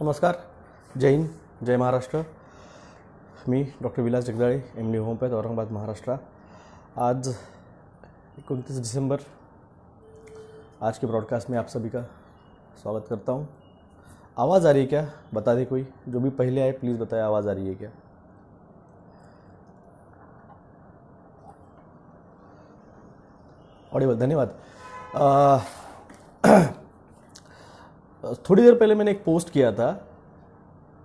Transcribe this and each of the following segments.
नमस्कार, जय हिंद, जय महाराष्ट्र. मी डॉक्टर विलास जगदाळे, MD होमपॅथ, औरंगाबाद, महाराष्ट्र. आज 29 दिसंबर. आज के ब्रॉडकास्ट में आप सभी का स्वागत करता हूँ. आवाज़ आ रही है क्या? बता दे कोई. जो भी पहले आए प्लीज़ बताए आवाज़ आ रही है क्या. ऑडिबल. धन्यवाद. थोड़ी देर पहले मैंने एक पोस्ट किया था.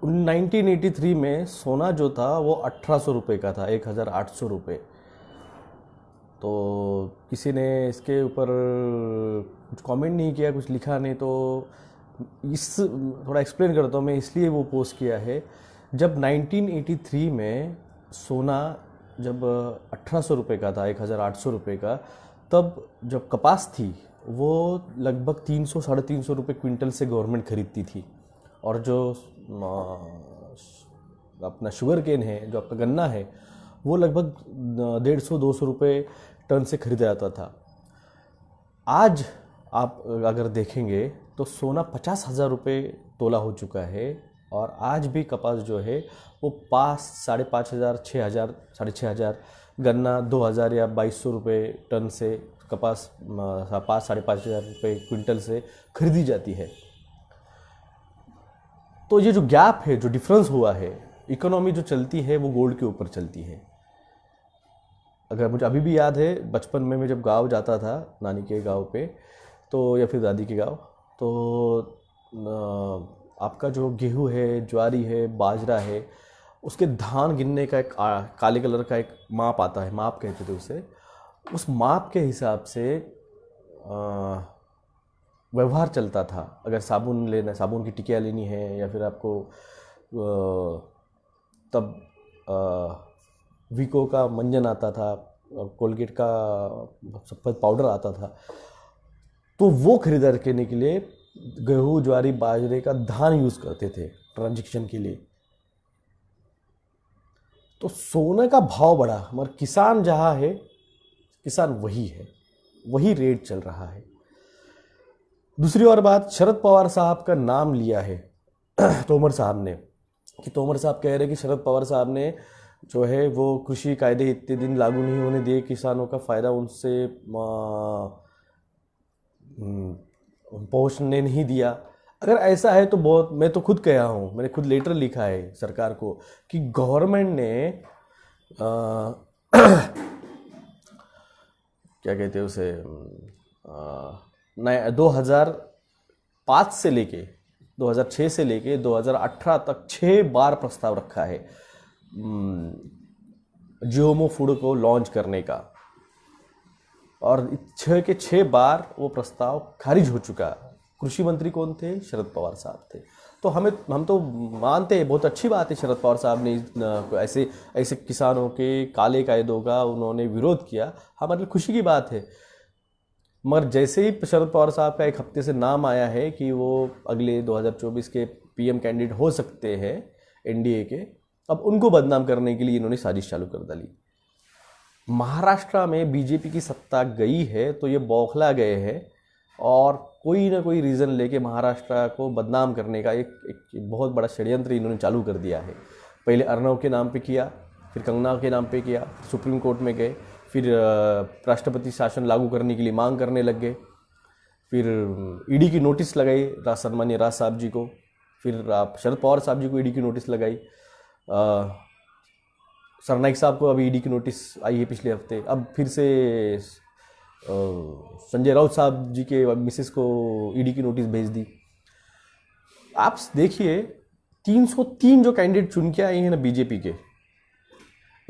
1983 में सोना जो था वो 1800 रुपये का था, 1800 रुपये. तो किसी ने इसके ऊपर कुछ कमेंट नहीं किया, कुछ लिखा नहीं. तो इस थोड़ा एक्सप्लेन करता हूँ मैं, इसलिए वो पोस्ट किया है. जब 1983 में सोना जब 1800 रुपये का था, 1800 रुपये का, तब जब कपास थी वो लगभग 300-350 रुपये क्विंटल से गवर्नमेंट खरीदती थी. और जो अपना शुगर केन है, जो आपका गन्ना है, वो लगभग 150-200 रुपये टन से खरीदा जाता था. आज आप अगर देखेंगे तो सोना 50,000 रुपये तोला हो चुका है. और आज भी कपास जो है वो 5,000-5,500, 6,000, 6,500, गन्ना 2,000 या 2,200 रुपये टन से कपास 5,000-5,500 रुपये क्विंटल से खरीदी जाती है. तो ये जो गैप है, जो डिफरेंस हुआ है, इकोनॉमी जो चलती है वो गोल्ड के ऊपर चलती है. अगर मुझे अभी भी याद है, बचपन में मैं जब गांव जाता था, नानी के गांव पे, तो या फिर दादी के गांव, तो आपका जो गेहूं है, ज्वारी है, बाजरा है, उसके धान गिनने का एक काले कलर का एक माप आता है, माप कहते थे उसे. उस माप के हिसाब से व्यवहार चलता था. अगर साबुन लेना, साबुन की टिकिया लेनी है, या फिर आपको तब वीको का मंजन आता था, कोलगेट का सफेद पाउडर आता था, तो वो खरीदार करने के लिए गेहूं, ज्वारी, बाजरे का धान यूज़ करते थे ट्रांजैक्शन के लिए. तो सोने का भाव बढ़ा, मगर किसान जहाँ है, किसान वही है, वही रेट चल रहा है. दूसरी और बात, शरद पवार साहब का नाम लिया है तोमर साहब ने, कि तोमर साहब कह रहे कि शरद पवार साहब ने जो है वो कृषि कायदे इतने दिन लागू नहीं होने दिए, किसानों का फ़ायदा उनसे पहुंचने नहीं दिया. अगर ऐसा है तो बहुत, मैं तो खुद कहा हूँ, मैंने खुद लेटर लिखा है सरकार को कि गवर्नमेंट ने क्या कहते हैं उसे, 2005 से लेके 2006 से लेके 2018 तक 6 बार प्रस्ताव रखा है जीओमो फूड को लॉन्च करने का. और 6 बार वो प्रस्ताव खारिज हो चुका. कृषि मंत्री कौन थे? शरद पवार साहब थे. तो हम तो मानते हैं, बहुत अच्छी बात है शरद पवार साहब ने ऐसे किसानों के काले कायदों का उन्होंने विरोध किया, हमारे लिए खुशी की बात है. मगर जैसे ही शरद पवार साहब का एक हफ्ते से नाम आया है कि वो अगले 2024 के PM कैंडिडेट हो सकते हैं NDA के, अब उनको बदनाम करने के लिए इन्होंने साजिश चालू कर डाली. महाराष्ट्र में BJP की सत्ता गई है तो ये बौखला गए हैं और कोई ना कोई रीज़न लेके महाराष्ट्र को बदनाम करने का एक बहुत बड़ा षड्यंत्र इन्होंने चालू कर दिया है. पहले अर्नव के नाम पे किया, फिर कंगना के नाम पे किया, सुप्रीम कोर्ट में गए, फिर राष्ट्रपति शासन लागू करने के लिए मांग करने लग गए, फिर ED की नोटिस लगाई सन्मान्य राज साहब जी को, फिर आप शरद पवार साहब जी को ED की नोटिस लगाई, सरनाइक साहब को अभी ED की नोटिस आई है पिछले हफ्ते, अब फिर से संजय राउत साहब जी के मिसेस को ED की नोटिस भेज दी. आप देखिए 303 जो कैंडिडेट चुन के आए हैं ना BJP के,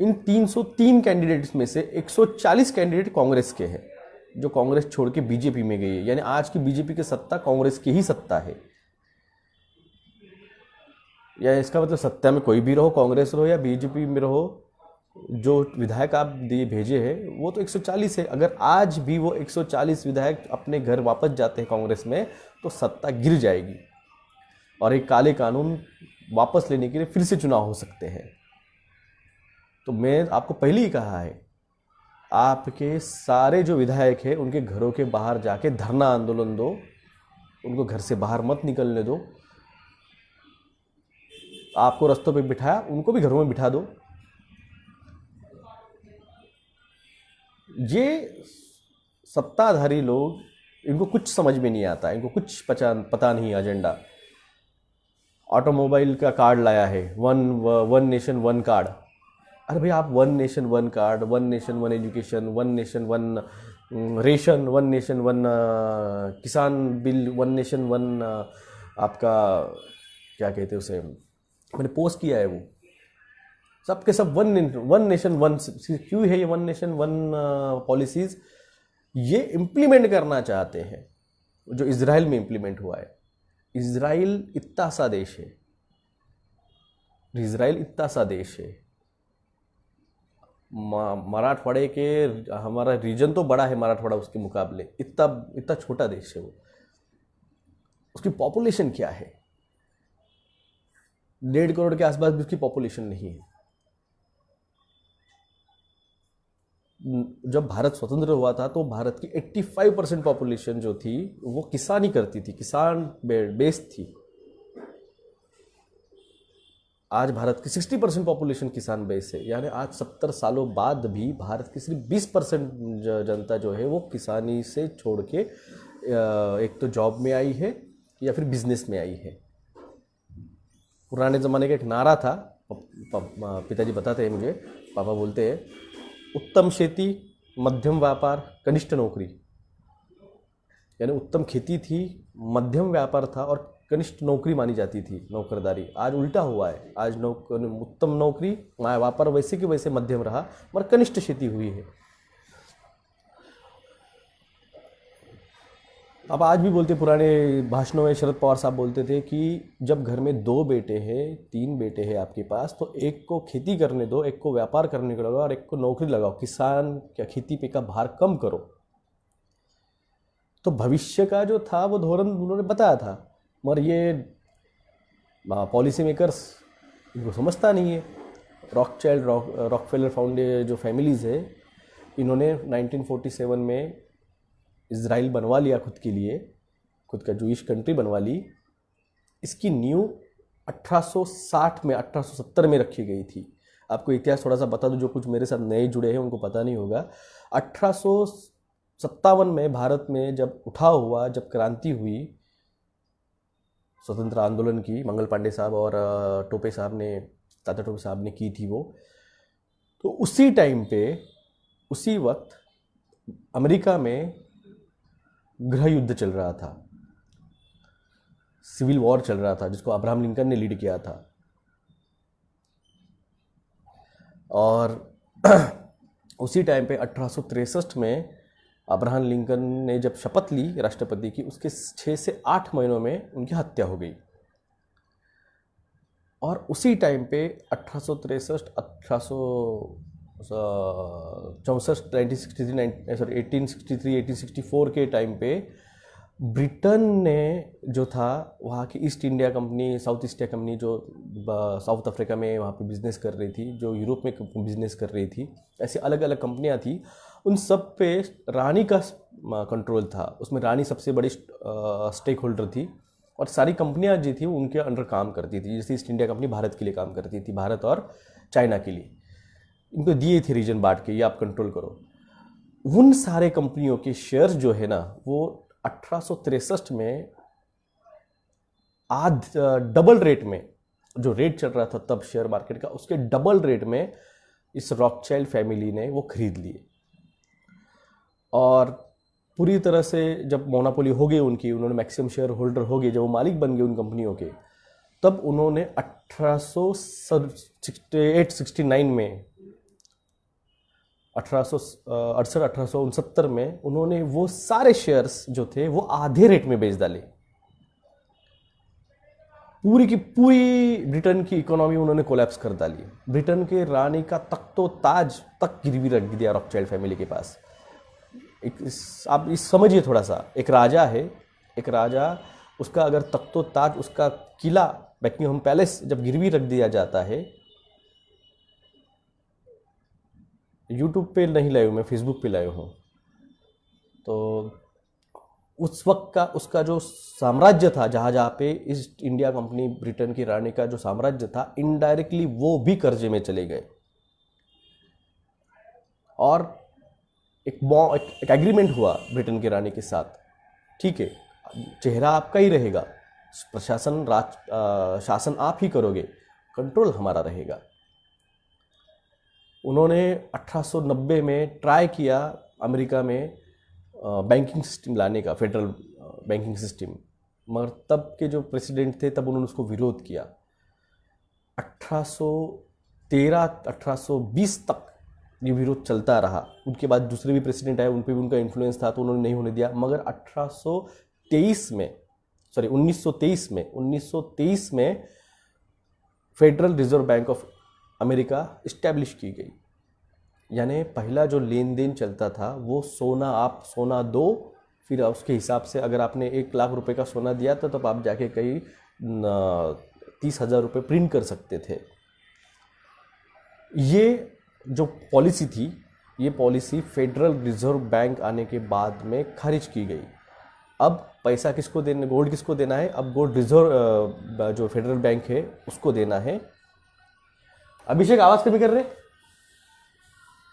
इन 303 कैंडिडेट्स में से 140 कैंडिडेट कांग्रेस के हैं, जो कांग्रेस छोड़ के BJP में गई है. यानी आज की BJP की सत्ता कांग्रेस की ही सत्ता है. या इसका मतलब सत्ता में कोई भी रहो, कांग्रेस रहो या BJP में रहो, जो विधायक आप दिए भेजे हैं वो तो 140 है. अगर आज भी वो 140 विधायक अपने घर वापस जाते हैं कांग्रेस में, तो सत्ता गिर जाएगी और एक काले कानून वापस लेने के लिए फिर से चुनाव हो सकते हैं. तो मैं आपको पहले ही कहा है, आपके सारे जो विधायक हैं उनके घरों के बाहर जाके धरना आंदोलन दो, उनको घर से बाहर मत निकलने दो. आपको रास्तों पे बिठाया, उनको भी घरों में बिठा दो। ये सत्ताधारी लोग, इनको कुछ समझ में नहीं आता, इनको कुछ पता नहीं एजेंडा। ऑटोमोबाइल का कार्ड लाया है, वन नेशन वन कार्ड। अरे भाई, आप one nation one card, one nation one education, one nation one ration, one nation one किसान बिल, वन नेशन वन आपका क्या कहते हैं उसे, मैंने पोस्ट किया है वो, सबके सब वन नेशन वन क्यों है ये वन नेशन वन पॉलिसीज? ये इम्प्लीमेंट करना चाहते हैं जो इजराइल में इम्प्लीमेंट हुआ है। इजराइल इतना सा देश है, इजराइल इतना सा देश है, मराठवाड़े के, हमारा रीजन तो बड़ा है मराठवाड़ा उसके मुकाबले, इतना इतना छोटा देश है वो। उसकी पॉपुलेशन क्या है? 1.5 करोड़ के आसपास भी उसकी पॉपुलेशन नहीं है। जब भारत स्वतंत्र हुआ था तो भारत की 85% पॉपुलेशन जो थी वो किसानी करती थी, किसान बेस्ड थी। आज भारत की 60% पॉपुलेशन किसान बेस है, यानी आज 70 सालों बाद भी भारत की सिर्फ 20% जनता जो है वो किसानी से छोड़ के एक तो जॉब में आई है या फिर बिजनेस में आई है। पुराने ज़माने का एक नारा था, पिताजी बताते हैं मुझे, पापा बोलते हैं, उत्तम खेती, मध्यम व्यापार, कनिष्ठ नौकरी। यानी उत्तम खेती थी, मध्यम व्यापार था और कनिष्ठ नौकरी मानी जाती थी, नौकरदारी। आज उल्टा हुआ है, आज उत्तम नौकरी, व्यापार वैसे कि वैसे मध्यम रहा, मगर कनिष्ठ खेती हुई है। अब आज भी बोलते, पुराने भाषणों में शरद पवार साहब बोलते थे कि जब घर में 2 बेटे हैं, 3 बेटे हैं आपके पास, तो एक को खेती करने दो, एक को व्यापार करने को लगाओ और एक को नौकरी लगाओ, किसान क्या खेती पे का भार कम करो। तो भविष्य का जो था वो धोरण उन्होंने बताया था, मगर ये पॉलिसी मेकर्स इनको समझता नहीं है। रॉकचाइल्ड, रॉकफेलर फाउंडेशन जो फैमिलीज़ है, इन्होंने 1947 में इजराइल बनवा लिया खुद के लिए, खुद का जूइश कंट्री बनवा ली। इसकी नींव 1860 में 1870 में रखी गई थी। आपको इतिहास थोड़ा सा बता दूं, जो कुछ मेरे साथ नए जुड़े हैं उनको पता नहीं होगा। 1857 में भारत में जब उठाव हुआ, जब क्रांति हुई स्वतंत्र आंदोलन की, मंगल पांडे साहब और टोपे साहब ने, तात्या टोपे साहब ने की थी वो, तो उसी टाइम पे, उसी वक्त अमेरिका में गृह युद्ध चल रहा था, सिविल वॉर चल रहा था, जिसको अब्राहम लिंकन ने लीड किया था। और उसी टाइम पे 1863 में अब्राहम लिंकन ने जब शपथ ली राष्ट्रपति की, उसके 6 से 8 महीनों में उनकी हत्या हो गई। और उसी टाइम पे 1863, 1863, 1864 के टाइम पे ब्रिटेन ने जो था, वहाँ की east India company, south east India company जो साउथ अफ्रीका में वहाँ पे बिजनेस कर रही थी, जो यूरोप में बिजनेस कर रही थी, ऐसी अलग अलग कंपनियाँ थी, उन सब पे रानी का कंट्रोल था। उसमें रानी सबसे बड़ी स्टेक होल्डर थी और सारी कंपनियाँ जो थी उनके अंडर काम करती थी। जैसे ईस्ट इंडिया कंपनी भारत के लिए काम करती थी, भारत और चाइना के लिए, इनको दिए थे रीजन बांट के, ये आप कंट्रोल करो। उन सारे कंपनियों के शेयर्स जो है ना, वो 1863 में डबल रेट में, जो रेट चल रहा था तब शेयर मार्केट का, उसके डबल रेट में इस रॉकचाइल्ड फैमिली ने वो खरीद लिए। और पूरी तरह से जब मोनोपोली हो गई उनकी, उन्होंने मैक्सिमम शेयर होल्डर हो गए, जब वो मालिक बन गए उन कंपनियों के, तब उन्होंने 1868-69 में, 1868, 1869 में उन्होंने वो सारे शेयर्स जो थे वो आधे रेट में बेच डाले। पूरी की पूरी ब्रिटेन की इकोनॉमी उन्होंने कोलैप्स कर डाली। ब्रिटेन के रानी का तख्तो ताज तक गिरवी रख दिया रॉकचाइल्ड फैमिली के पास। आप इस समझिए थोड़ा सा, एक राजा है, एक राजा, उसका अगर तख्तो ताज, उसका किला बकिंघम पैलेस जब गिरवी रख दिया जाता है, यूट्यूब पे नहीं लाया हूँ मैं, फेसबुक पे लाया हूँ, तो उस वक्त का उसका जो साम्राज्य था, जहाँ जहाँ पे ईस्ट इंडिया कंपनी ब्रिटेन की रानी का जो साम्राज्य था, इनडायरेक्टली वो भी कर्जे में चले गए। और एक एग्रीमेंट हुआ ब्रिटेन की रानी के साथ, ठीक है, चेहरा आपका ही रहेगा, प्रशासन शासन आप ही करोगे, कंट्रोल हमारा रहेगा। उन्होंने 1890 में ट्राई किया अमेरिका में बैंकिंग सिस्टम लाने का, फेडरल बैंकिंग सिस्टम, मगर तब के जो प्रेसिडेंट थे तब उन्होंने उसको विरोध किया। 1813 1820 तक ये विरोध चलता रहा। उनके बाद दूसरे भी प्रेसिडेंट आए, उन पर भी उनका इन्फ्लुएंस था तो उन्होंने नहीं होने दिया। मगर 1923 में federal reserve bank of America establish की गई। यानी पहला जो लेन देन चलता था वो सोना दो, फिर उसके हिसाब से अगर आपने 1 लाख रुपए का सोना दिया था तब आप जाके कहीं 30,000 रुपये प्रिंट कर सकते थे। ये जो पॉलिसी थी, ये पॉलिसी फेडरल रिजर्व बैंक आने के बाद में खारिज की गई। अब पैसा किसको देना, गोल्ड किसको देना है? अब गोल्ड रिजर्व जो फेडरल बैंक है उसको देना है। अभिषेक आवाज कमी कर रहे?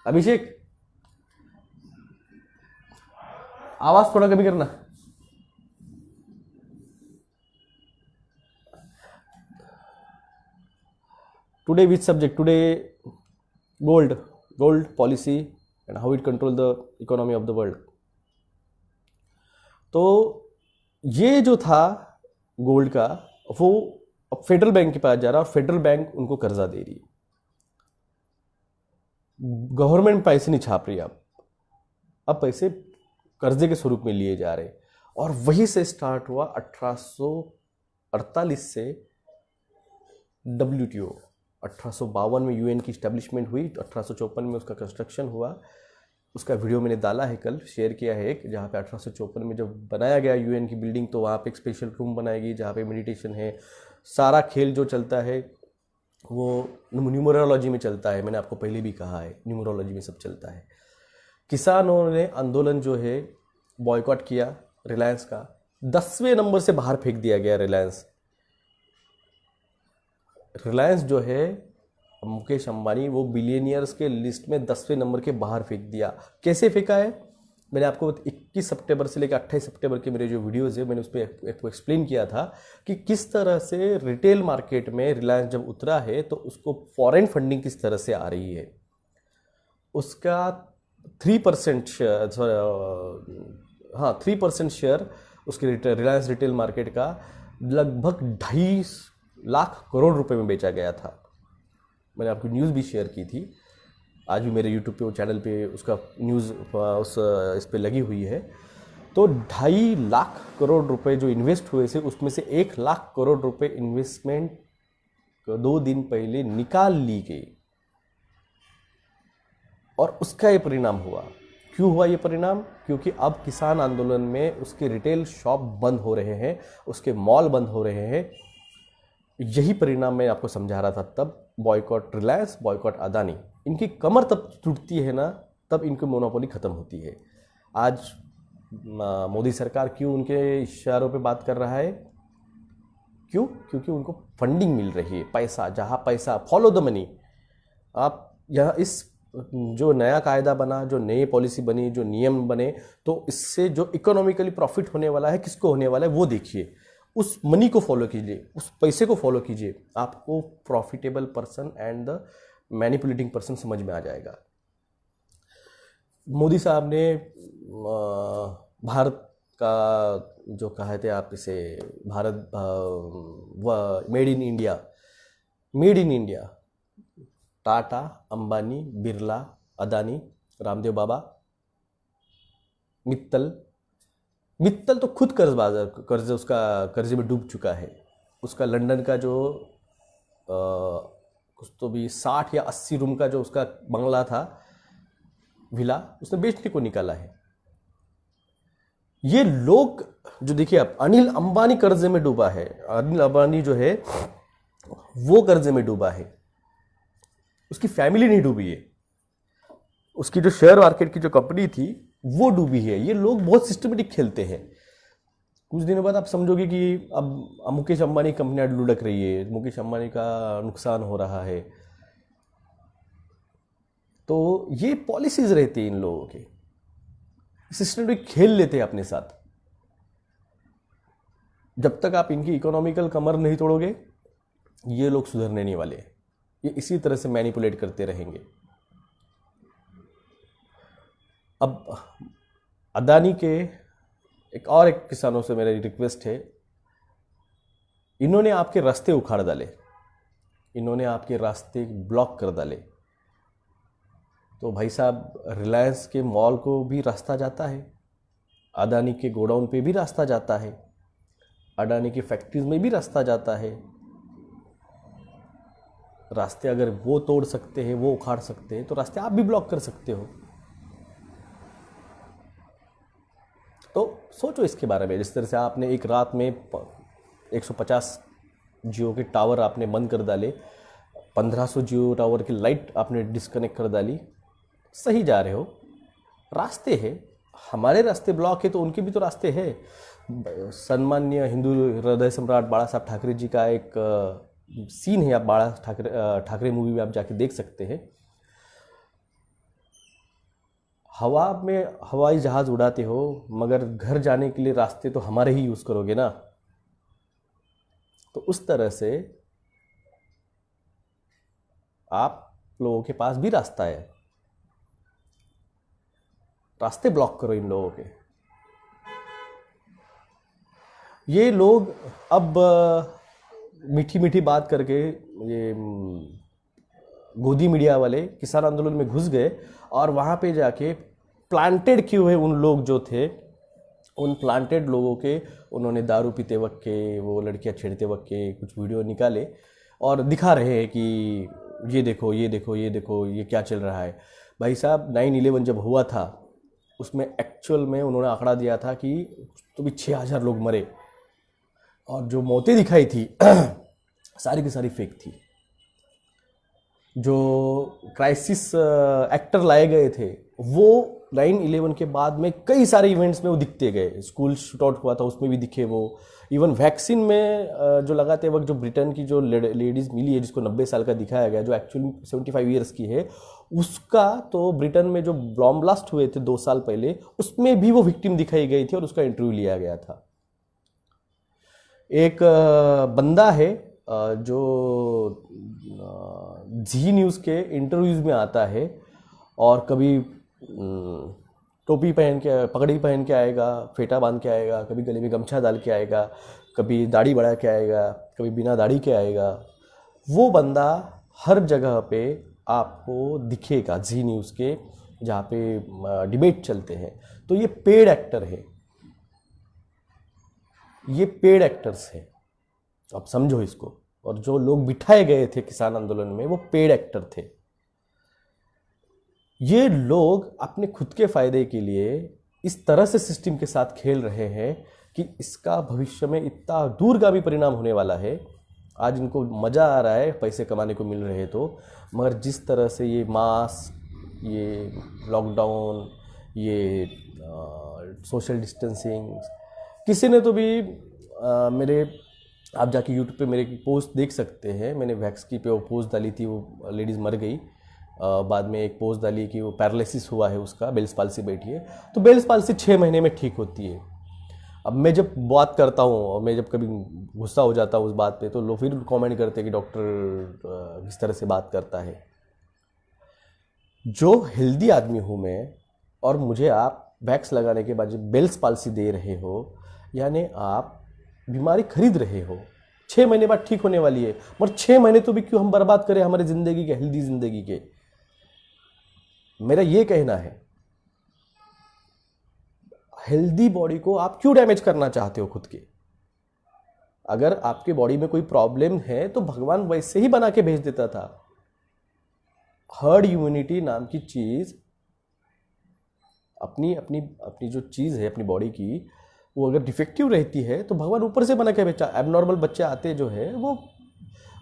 अभिषेक आवाज थोड़ा कमी करना। Today which subject? Today gold policy and how it control the economy of the world. तो ये जो था गोल्ड का, वो अब फेडरल बैंक के पास जा रहा है और फेडरल बैंक उनको कर्जा दे रही है। गवर्नमेंट पैसे नहीं छाप रही, अब पैसे कर्जे के स्वरूप में लिए जा रहे। और वहीं से स्टार्ट हुआ 1848 से WTO। 1852 में यूएन की स्टैब्लिशमेंट हुई, 1854 में उसका कंस्ट्रक्शन हुआ। उसका वीडियो मैंने डाला है, कल शेयर किया है एक, जहाँ पे 1854 में जब बनाया गया यूएन की बिल्डिंग, तो वहाँ पे एक स्पेशल रूम बनाएगी जहाँ पे मेडिटेशन है। सारा खेल जो चलता है वो न्यूमरोलॉजी में चलता है। मैंने आपको पहले भी कहा है, न्यूमरोलॉजी में सब चलता है। किसानों ने आंदोलन जो है बॉयकॉट किया रिलायंस का। 10वें नंबर से बाहर फेंक दिया गया रिलायंस जो है, मुकेश अंबानी, वो बिलियनियर्स के लिस्ट में 10वें नंबर के बाहर फेंक दिया। कैसे फेंका है? मैंने आपको 21 सितंबर से लेकर 28 सितंबर के मेरे जो वीडियोज़ है, मैंने उस पर एक्सप्लेन किया था कि किस तरह से रिटेल मार्केट में रिलायंस जब उतरा है तो उसको फॉरेन फंडिंग किस तरह से आ रही है। उसका 3% शेयर, 3% शेयर उसके रिलायंस रिटेल मार्केट का लगभग 2.5 लाख करोड़ रुपए में बेचा गया था। मैंने आपको न्यूज़ भी शेयर की थी, आज भी मेरे यूट्यूब पे, वो चैनल पे उसका न्यूज़ इस पे लगी हुई है। तो 2.5 लाख करोड़ रुपए जो इन्वेस्ट हुए थे, उसमें से 1 लाख करोड़ रुपए इन्वेस्टमेंट 2 दिन पहले निकाल ली गई। और उसका ये परिणाम हुआ। क्यों हुआ ये परिणाम? क्योंकि अब किसान आंदोलन में उसके रिटेल शॉप बंद हो रहे हैं, उसके मॉल बंद हो रहे हैं। यही परिणाम मैं आपको समझा रहा था तब। बॉयकॉट रिलायंस, बॉयकॉट अदानी, इनकी कमर तब टूटती है ना, तब इनकी मोनोपोली खत्म होती है। आज मोदी सरकार क्यों उनके इशारों पे बात कर रहा है? क्यों? क्योंकि उनको फंडिंग मिल रही है, पैसा, जहाँ पैसा, फॉलो द मनी। आप यहाँ इस जो नया कायदा बना, जो नई पॉलिसी बनी, जो नियम बने, तो इससे जो इकोनॉमिकली प्रॉफिट होने वाला है, किसको होने वाला है वो देखिए। उस मनी को फॉलो कीजिए, उस पैसे को फॉलो कीजिए, आपको profitable person and the manipulating person समझ में आ जाएगा। मोदी साहब ने भारत का जो कहे थे आप इसे, Bharat made in India, Tata, Ambani, Birla, Adani, Ramdev Baba, Mittal तो खुद कर्ज में डूब चुका है। उसका लंदन का जो कुछ तो भी 60 या 80 रूम का जो उसका बंगला था, विला, उसने बेचने को निकाला है। ये लोग जो देखिए आप, अनिल अंबानी कर्जे में डूबा है। अनिल अंबानी जो है वो कर्जे में डूबा है, उसकी फैमिली नहीं डूबी है। उसकी जो शेयर मार्केट की जो कंपनी थी वो डूबी है। ये लोग बहुत सिस्टमेटिक खेलते हैं। कुछ दिनों बाद आप समझोगे कि अब मुकेश अंबानी कंपनियां लुढ़क रही है, मुकेश अंबानी का नुकसान हो रहा है। तो ये पॉलिसीज रहती है इन लोगों के, सिस्टमेटिक खेल लेते हैं अपने साथ। जब तक आप इनकी इकोनॉमिकल कमर नहीं तोड़ोगे, ये लोग सुधरने नहीं वाले। ये इसी तरह से मैनिपुलेट करते रहेंगे। अब अदानी के एक किसानों से मेरी रिक्वेस्ट है, इन्होंने आपके रास्ते उखाड़ डाले, इन्होंने आपके रास्ते ब्लॉक कर डाले। तो भाई साहब, रिलायंस के मॉल को भी रास्ता जाता है, अदानी के गोडाउन पे भी रास्ता जाता है, अडानी की फैक्ट्रीज में भी रास्ता जाता है। रास्ते अगर वो तोड़ सकते हैं, वो उखाड़ सकते हैं, तो रास्ते आप भी ब्लॉक कर सकते हो। तो सोचो इसके बारे में। जिस तरह से आपने एक रात में 150 जियो के टावर आपने बंद कर डाले, 1500 जियो टावर की लाइट आपने डिस्कनेक्ट कर डाली, सही जा रहे हो, रास्ते हैं। हमारे रास्ते ब्लॉक है तो उनके भी तो रास्ते हैं। सम्मान्य हिंदू हृदय सम्राट बाला साहब ठाकरे जी का एक सीन है, आप बाला ठाकरे मूवी में आप जाके देख सकते हैं। हवा में हवाई जहाज उड़ाते हो, मगर घर जाने के लिए रास्ते तो हमारे ही यूज करोगे ना। तो उस तरह से आप लोगों के पास भी रास्ता है, रास्ते ब्लॉक करो इन लोगों के। ये लोग अब मीठी मीठी बात करके, ये गोदी मीडिया वाले किसान आंदोलन में घुस गए और वहाँ पे जाके प्लांटेड किए हुए उन लोग जो थे, उन प्लांटेड लोगों के उन्होंने दारू पीते वक्त के, वो लड़कियाँ छेड़ते वक्त के कुछ वीडियो निकाले और दिखा रहे हैं कि ये देखो ये देखो ये देखो ये क्या चल रहा है। भाई साहब, 9/11 जब हुआ था उसमें एक्चुअल में उन्होंने आंकड़ा दिया था कि तो भी 6000 लोग मरे, और जो मौतें दिखाई थी सारी की सारी फेक थी। जो क्राइसिस एक्टर लाए गए थे वो 9/11 के बाद में कई सारे इवेंट्स में वो दिखते गए। स्कूल शूटआउट हुआ था उसमें भी दिखे वो। इवन वैक्सीन में जो लगाते वक्त जो ब्रिटेन की जो लेडीज़ मिली है, जिसको 90 साल का दिखाया गया, जो एक्चुअली 75 ईयर्स की है, उसका तो ब्रिटेन में जो बॉम्ब ब्लास्ट हुए थे 2 साल पहले, उसमें भी वो विक्टिम दिखाई गई थी और उसका इंटरव्यू लिया गया था। एक बंदा है जो जी न्यूज़ के इंटरव्यूज़ में आता है और कभी टोपी पहन के, पगड़ी पहन के आएगा, फेटा बांध के आएगा, कभी गले में गमछा डाल के आएगा, कभी दाढ़ी बढ़ा के आएगा, कभी बिना दाढ़ी के आएगा। वो बंदा हर जगह पे आपको दिखेगा जी न्यूज़ के, जहाँ पे डिबेट चलते हैं। तो ये पेड एक्टर है, ये पेड एक्टर्स है, आप समझो इसको। और जो लोग बिठाए गए थे किसान आंदोलन में वो पेड एक्टर थे। ये लोग अपने खुद के फायदे के लिए इस तरह से सिस्टम के साथ खेल रहे हैं कि इसका भविष्य में इतना दूरगामी परिणाम होने वाला है। आज इनको मज़ा आ रहा है, पैसे कमाने को मिल रहे तो, मगर जिस तरह से ये मास्क, ये लॉकडाउन, ये सोशल डिस्टेंसिंग, किसी ने तो भी मेरे, आप जाके यूट्यूब पे मेरे पोस्ट देख सकते हैं, मैंने वैक्स की पे वो पोस्ट डाली थी, वो लेडीज़ मर गई। बाद में एक पोस्ट डाली कि वो पैरालिसिस हुआ है, उसका बेल्स पाल्सी बैठी है। तो बेल्स पाल्सी 6 महीने में ठीक होती है। अब मैं जब बात करता हूँ और मैं जब कभी गुस्सा हो जाता हूँ उस बात पे, तो लोग फिर कमेंट करते हैं कि डॉक्टर किस तरह से बात करता है। जो हेल्दी आदमी हूँ मैं, और मुझे आप वैक्स लगाने के बाद जब बेल्स पाल्सी दे रहे हो, यानी आप बीमारी खरीद रहे हो। 6 महीने बाद ठीक होने वाली है, मगर 6 महीने तो भी क्यों हम बर्बाद करें हमारी ज़िंदगी के, हेल्दी ज़िंदगी के। मेरा ये कहना है, हेल्दी बॉडी को आप क्यों डैमेज करना चाहते हो खुद के? अगर आपके बॉडी में कोई प्रॉब्लम है तो भगवान वैसे ही बना के भेज देता था। हर्ड इम्यूनिटी नाम की चीज़, अपनी अपनी अपनी जो चीज़ है अपनी बॉडी की, वो अगर डिफेक्टिव रहती है तो भगवान ऊपर से बना के भेजा। एबनॉर्मल बच्चे आते जो है, वो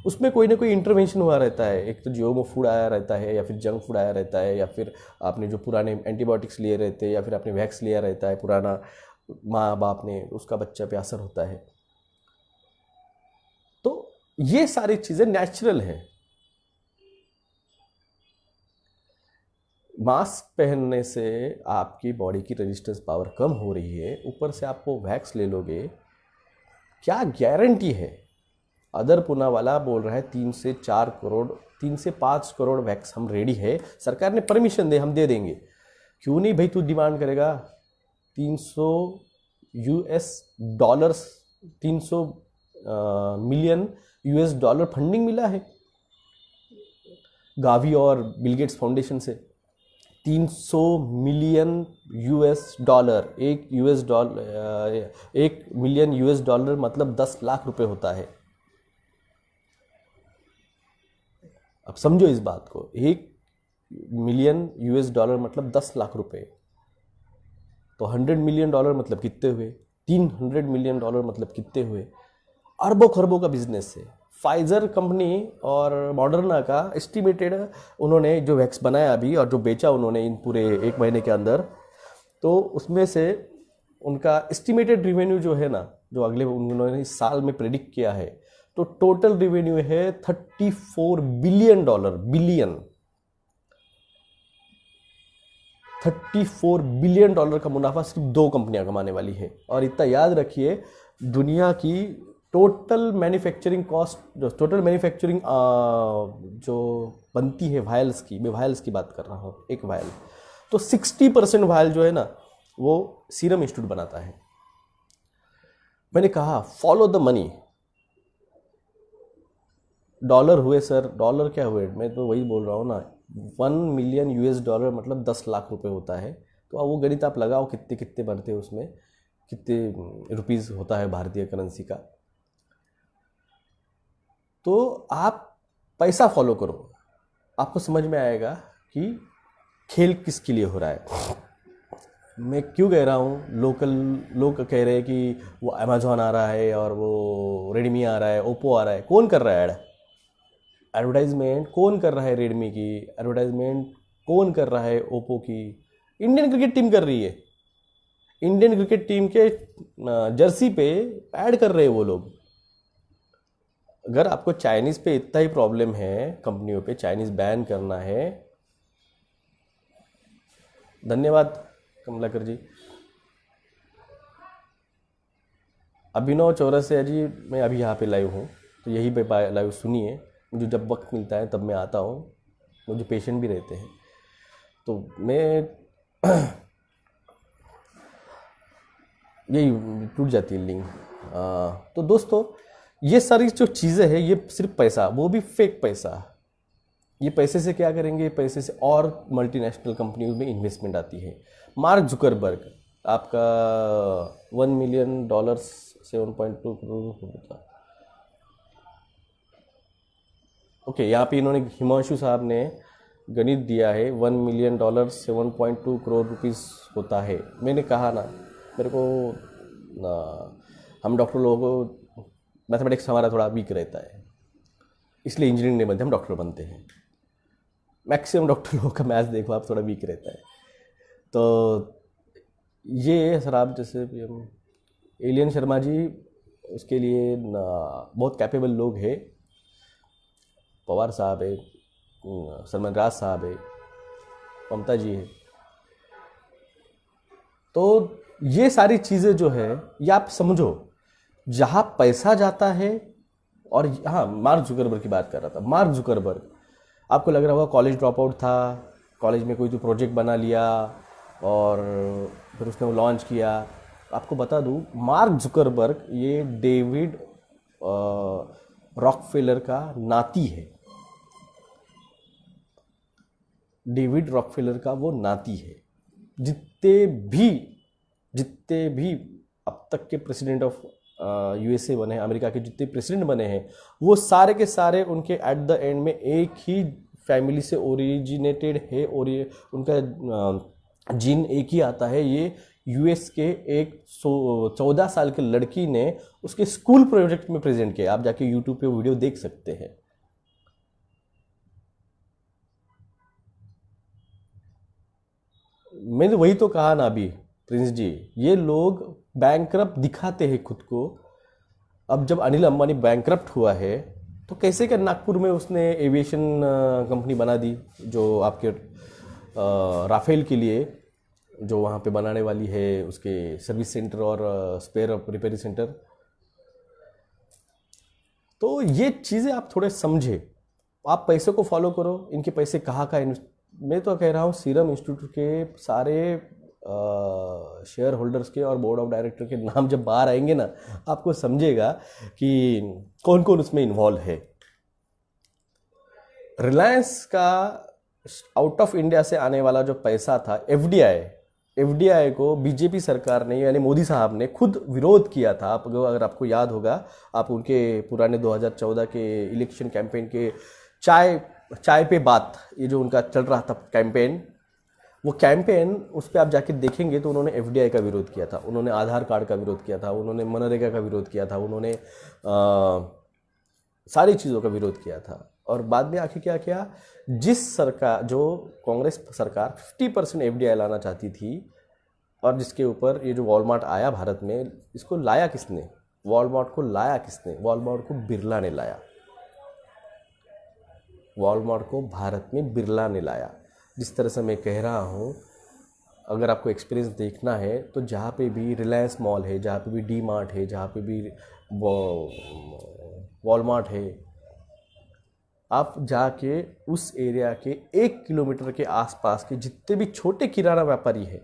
उसमें कोई ना कोई इंटरवेंशन हुआ रहता है। एक तो जियोमो फूड आया रहता है, या फिर जंक फूड आया रहता है, या फिर आपने जो पुराने एंटीबायोटिक्स लिए रहते हैं, या फिर आपने वैक्स लिया रहता है पुराना, माँ बाप ने, उसका बच्चा पे असर होता है। तो ये सारी चीजें नेचुरल है। मास्क पहनने से आपकी बॉडी की रेजिस्टेंस पावर कम हो रही है, ऊपर से आप वो वैक्स ले लोगे, क्या गारंटी है? अदर पूनावाला बोल रहा है 3 से 5 करोड़ वैक्स हम रेडी है, सरकार ने परमिशन दे, हम दे देंगे। क्यों नहीं भाई, तू डिमांड करेगा? 300 US dollars, 300 million US dollar funding मिला है गावी और बिलगेट्स फाउंडेशन से। 300 मिलियन यूएस डॉलर, एक मिलियन यूएस डॉलर मतलब 10 लाख रुपए होता है। अब समझो इस बात को, 1 मिलियन यूएस डॉलर मतलब 10 लाख रुपए, तो 100 मिलियन डॉलर मतलब कितने हुए? 300 मिलियन डॉलर मतलब कितने हुए? अरबों खरबों का बिजनेस है। फाइजर कंपनी और मॉडर्ना का एस्टिमेटेड, उन्होंने जो वैक्स बनाया अभी और जो बेचा उन्होंने इन पूरे 1 महीने के अंदर, तो उसमें से उनका एस्टिमेटेड रिवेन्यू जो है ना, जो अगले उन्होंने इस साल में प्रेडिक्ट किया है, तो टोटल रिवेन्यू है 34 billion dollar. Billion 34 billion dollar का मुनाफा सिर्फ 2 कंपनियां कमाने वाली है। और इतना याद रखिए, दुनिया की टोटल मैन्युफैक्चरिंग कॉस्ट, जो टोटल मैन्युफैक्चरिंग जो बनती है वायल्स की, मैं वायल्स की बात कर रहा हूँ, एक वायल, तो 60% वायल जो है ना, वो सीरम इंस्टीट्यूट बनाता है। मैंने कहा फॉलो द मनी। डॉलर हुए सर, डॉलर क्या हुए? मैं तो वही बोल रहा हूँ ना, 1 मिलियन यूएस डॉलर मतलब 10 लाख रुपए होता है। तो अब वो गणित आप लगाओ, कितने कितने बनते हैं उसमें, कितने रुपीस होता है भारतीय करेंसी का। तो आप पैसा फॉलो करो, आपको समझ में आएगा कि खेल किसके लिए हो रहा है। मैं क्यों कह रहा हूँ, लोकल लोग कह रहे हैं कि वो अमेजोन आ रहा है और वो रेडमी आ रहा है, ओप्पो आ रहा है। कौन कर रहा है एडवर्टाइजमेंट? कौन कर रहा है रेडमी की एडवर्टाइजमेंट? कौन कर रहा है ओप्पो की? इंडियन क्रिकेट टीम कर रही है। इंडियन क्रिकेट टीम के जर्सी पे ऐड कर रहे हैं वो लोग। अगर आपको चाइनीज पे इतना ही प्रॉब्लम है, कंपनियों पे चाइनीज बैन करना है। धन्यवाद कमलाकर जी। अभिनव चौरसिया जी, मैं अभी यहाँ पे लाइव हूँ, तो यही पे लाइव सुनिए। मुझे जब वक्त मिलता है तब मैं आता हूँ, मुझे पेशेंट भी रहते हैं, तो मैं यही टूट जाती है लिंक। तो दोस्तों, ये सारी जो चीज़ें हैं, ये सिर्फ पैसा, वो भी फेक पैसा। ये पैसे से क्या करेंगे? पैसे से और मल्टीनेशनल कंपनियों में इन्वेस्टमेंट आती है। मार्क जुकरबर्ग, आपका 1 मिलियन डॉलर्स 7.2 करोड़ होता। ओके, यहाँ पे इन्होंने, हिमांशु साहब ने गणित दिया है, 1 मिलियन डॉलर 7.2 करोड़ रुपीस होता है। मैंने कहा ना, मेरे को हम डॉक्टर लोगों को मैथमेटिक्स हमारा थोड़ा वीक रहता है, इसलिए इंजीनियरिंग नहीं बनते, हम डॉक्टर बनते हैं। मैक्सिमम डॉक्टर लोगों का मैथ्स देखो आप, थोड़ा वीक रहता है। तो ये सर, आप जैसे एलियन शर्मा जी, उसके लिए बहुत कैपेबल लोग हैं। पवार साहब है, सलमान राज साहब है, ममता जी है। तो ये सारी चीज़ें जो है, ये आप समझो, जहाँ पैसा जाता है। और हाँ, मार्क जुकरबर्ग की बात कर रहा था। मार्क जुकरबर्ग, आपको लग रहा होगा कॉलेज ड्रॉप आउट था, कॉलेज में कोई तो प्रोजेक्ट बना लिया और फिर उसने वो लॉन्च किया। आपको बता दूँ, मार्क जुकरबर्ग ये डेविड रॉकफेलर का नाती है। डेविड रॉकफेलर का वो नाती है। जितने भी अब तक के प्रेसिडेंट ऑफ यूएसए बने हैं, अमेरिका के जितने प्रेसिडेंट बने हैं, वो सारे के सारे उनके एट द एंड में एक ही फैमिली से ओरिजिनेटेड है, और ये उनका जीन एक ही आता है। ये यूएस के एक 14 साल के लड़की ने उसके स्कूल प्रोजेक्ट में प्रेजेंट किया। आप जाके यूट्यूब पे वीडियो देख सकते हैं। मैंने वही तो कहा ना अभी, प्रिंस जी, ये लोग बैंकरप्ट दिखाते हैं खुद को। अब जब अनिल अंबानी बैंकरप्ट हुआ है तो कैसे क्या नागपुर में उसने एविएशन कंपनी बना दी, जो आपके राफेल के लिए जो वहाँ पे बनाने वाली है, उसके सर्विस सेंटर और स्पेयर रिपेयरिंग सेंटर। तो ये चीज़ें आप थोड़े समझे, आप पैसे को फॉलो करो, इनके पैसे कहाँ का मैं तो कह रहा हूँ सीरम इंस्टीट्यूट के सारे शेयर होल्डर्स के और बोर्ड ऑफ डायरेक्टर के नाम जब बाहर आएंगे ना, आपको समझेगा कि कौन कौन उसमें इन्वॉल्व है। रिलायंस का आउट ऑफ इंडिया से आने वाला जो पैसा था, एफडीआई को बीजेपी सरकार ने यानी मोदी साहब ने खुद विरोध किया था। अगर आपको याद होगा, आप उनके पुराने 2014 के इलेक्शन कैंपेन के चाय पे बात, ये जो उनका चल रहा था कैंपेन, वो कैंपेन उस पर आप जाके देखेंगे तो उन्होंने एफडीआई का विरोध किया था, उन्होंने आधार कार्ड का विरोध किया था, उन्होंने मनरेगा का विरोध किया था, उन्होंने सारी चीज़ों का विरोध किया था। और बाद में आखिर क्या किया, जिस सरकार, जो कांग्रेस सरकार 50% एफडीआई लाना चाहती थी और जिसके ऊपर ये जो वॉलमार्ट आया भारत में, इसको लाया किसने? वॉलमार्ट को लाया किसने? वॉलमार्ट को बिरला ने लाया। वॉलमार्ट को भारत में बिरला ने लाया। जिस तरह से मैं कह रहा हूँ, अगर आपको एक्सपीरियंस देखना है तो जहाँ पे भी रिलायंस मॉल है, जहाँ पे भी डी मार्ट है, जहाँ पे भी वॉलमार्ट है, आप जाके उस एरिया के 1 किलोमीटर के आसपास के जितने भी छोटे किराना व्यापारी हैं,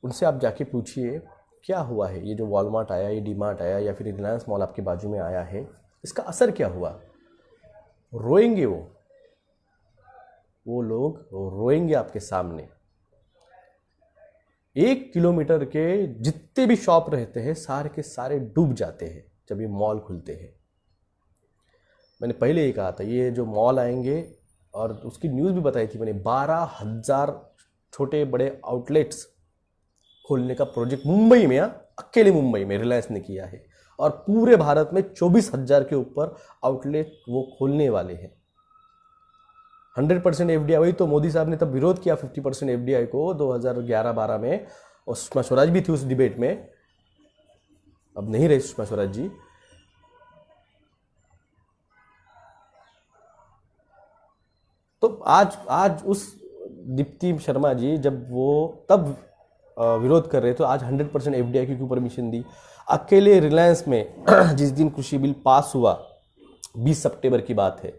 उनसे आप जाके पूछिए क्या हुआ है, ये जो वॉलमार्ट आया, ये डी मार्ट आया, या फिर रिलायंस मॉल आपके बाजू में आया है, इसका असर क्या हुआ? रोएंगे वो लोग रोएंगे आपके सामने। 1 किलोमीटर के जितने भी शॉप रहते हैं, सारे के सारे डूब जाते हैं जब ये मॉल खुलते हैं। मैंने पहले ही कहा था, ये जो मॉल आएंगे, और उसकी न्यूज़ भी बताई थी मैंने, 12,000 छोटे बड़े आउटलेट्स खोलने का प्रोजेक्ट मुंबई में, अकेले मुंबई में रिलायंस ने किया है, और पूरे भारत में 24,000 के ऊपर आउटलेट वो खोलने वाले हैं। 100% एफडीआई, वही तो मोदी साहब ने तब विरोध किया 50% एफडीआई को 2011-12 में, और सुषमा स्वराज भी थी उस डिबेट में, अब नहीं रही सुषमा स्वराज जी। तो आज उस दीप्ति शर्मा जी जब वो तब विरोध कर रहे, तो आज 100% एफडीआई की क्यों परमिशन दी? अकेले रिलायंस में जिस दिन कृषि बिल पास हुआ, 20 सितंबर की बात है,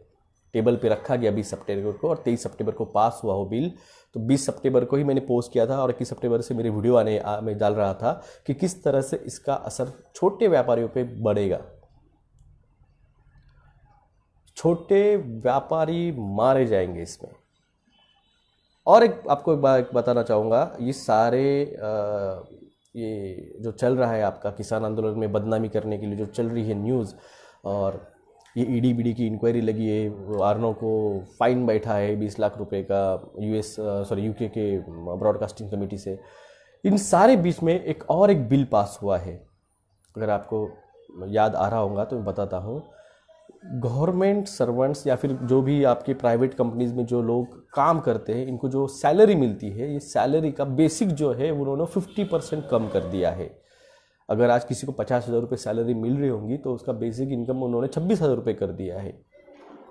टेबल पे रखा गया 20 सितंबर को, और 23 सितंबर को पास हुआ वो बिल। तो 20 सितंबर को ही मैंने पोस्ट किया था, और 21 सितंबर से मेरी वीडियो मैं डाल रहा था कि किस तरह से इसका असर छोटे व्यापारियों पे बढ़ेगा। छोटे व्यापारी मारे जाएंगे इसमें। और आपको एक बात बताना चाहूँगा, ये सारे ये जो चल रहा है आपका किसान आंदोलन में बदनामी करने के लिए जो चल रही है न्यूज़, और ये ईडी बीडी की इंक्वायरी लगी है, आर्नो को फाइन बैठा है 20 लाख रुपए का यूके के ब्रॉडकास्टिंग कमेटी से, इन सारे बीच में एक बिल पास हुआ है, अगर आपको याद आ रहा होगा तो मैं बताता हूँ। गवर्नमेंट सर्वेंट्स या फिर जो भी आपके प्राइवेट कंपनीज में जो लोग काम करते हैं, इनको जो सैलरी मिलती है, ये सैलरी का बेसिक जो है उन्होंने 50% कम कर दिया है। अगर आज किसी को 50,000 रुपये सैलरी मिल रही होंगी तो उसका बेसिक इनकम उन्होंने 26,000 रुपये कर दिया है।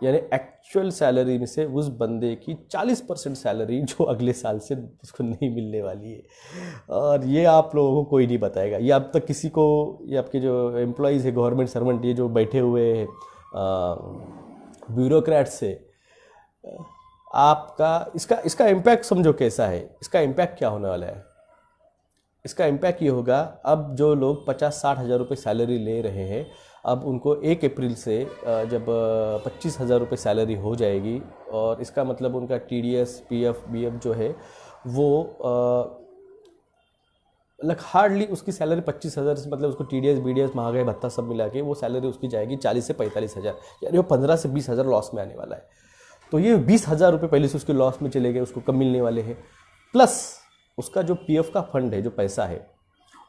यानी एक्चुअल सैलरी में से उस बंदे की 40% सैलरी जो अगले साल से उसको नहीं मिलने वाली है, और ये आप लोगों को कोई नहीं बताएगा। ये अब तक किसी को, ये आपके जो एम्प्लॉयज़ है, गवर्नमेंट सर्वेंट, ये जो बैठे हुए हैं ब्यूरोक्रेट से, आपका इसका इम्पैक्ट समझो कैसा है। इसका इम्पैक्ट क्या होने वाला है? इसका इम्पैक्ट ये होगा, अब जो लोग 50-60 हज़ार रुपये सैलरी ले रहे हैं, अब उनको 1 अप्रैल से जब 25,000 रुपये सैलरी हो जाएगी, और इसका मतलब उनका टीडीएस, पीएफ, बीएफ जो है वो हार्डली उसकी सैलरी 25,000 से, मतलब उसको टीडीएस, बीडीएस, महंगाई भत्ता सब मिला के वो सैलरी उसकी जाएगी 40 से 45,000, यानी वो 15 से 20,000 लॉस में आने वाला है। तो ये 20,000 रुपये पहले से उसके लॉस में चले गए, उसको कम मिलने वाले हैं, प्लस उसका जो पीएफ का फंड है, जो पैसा है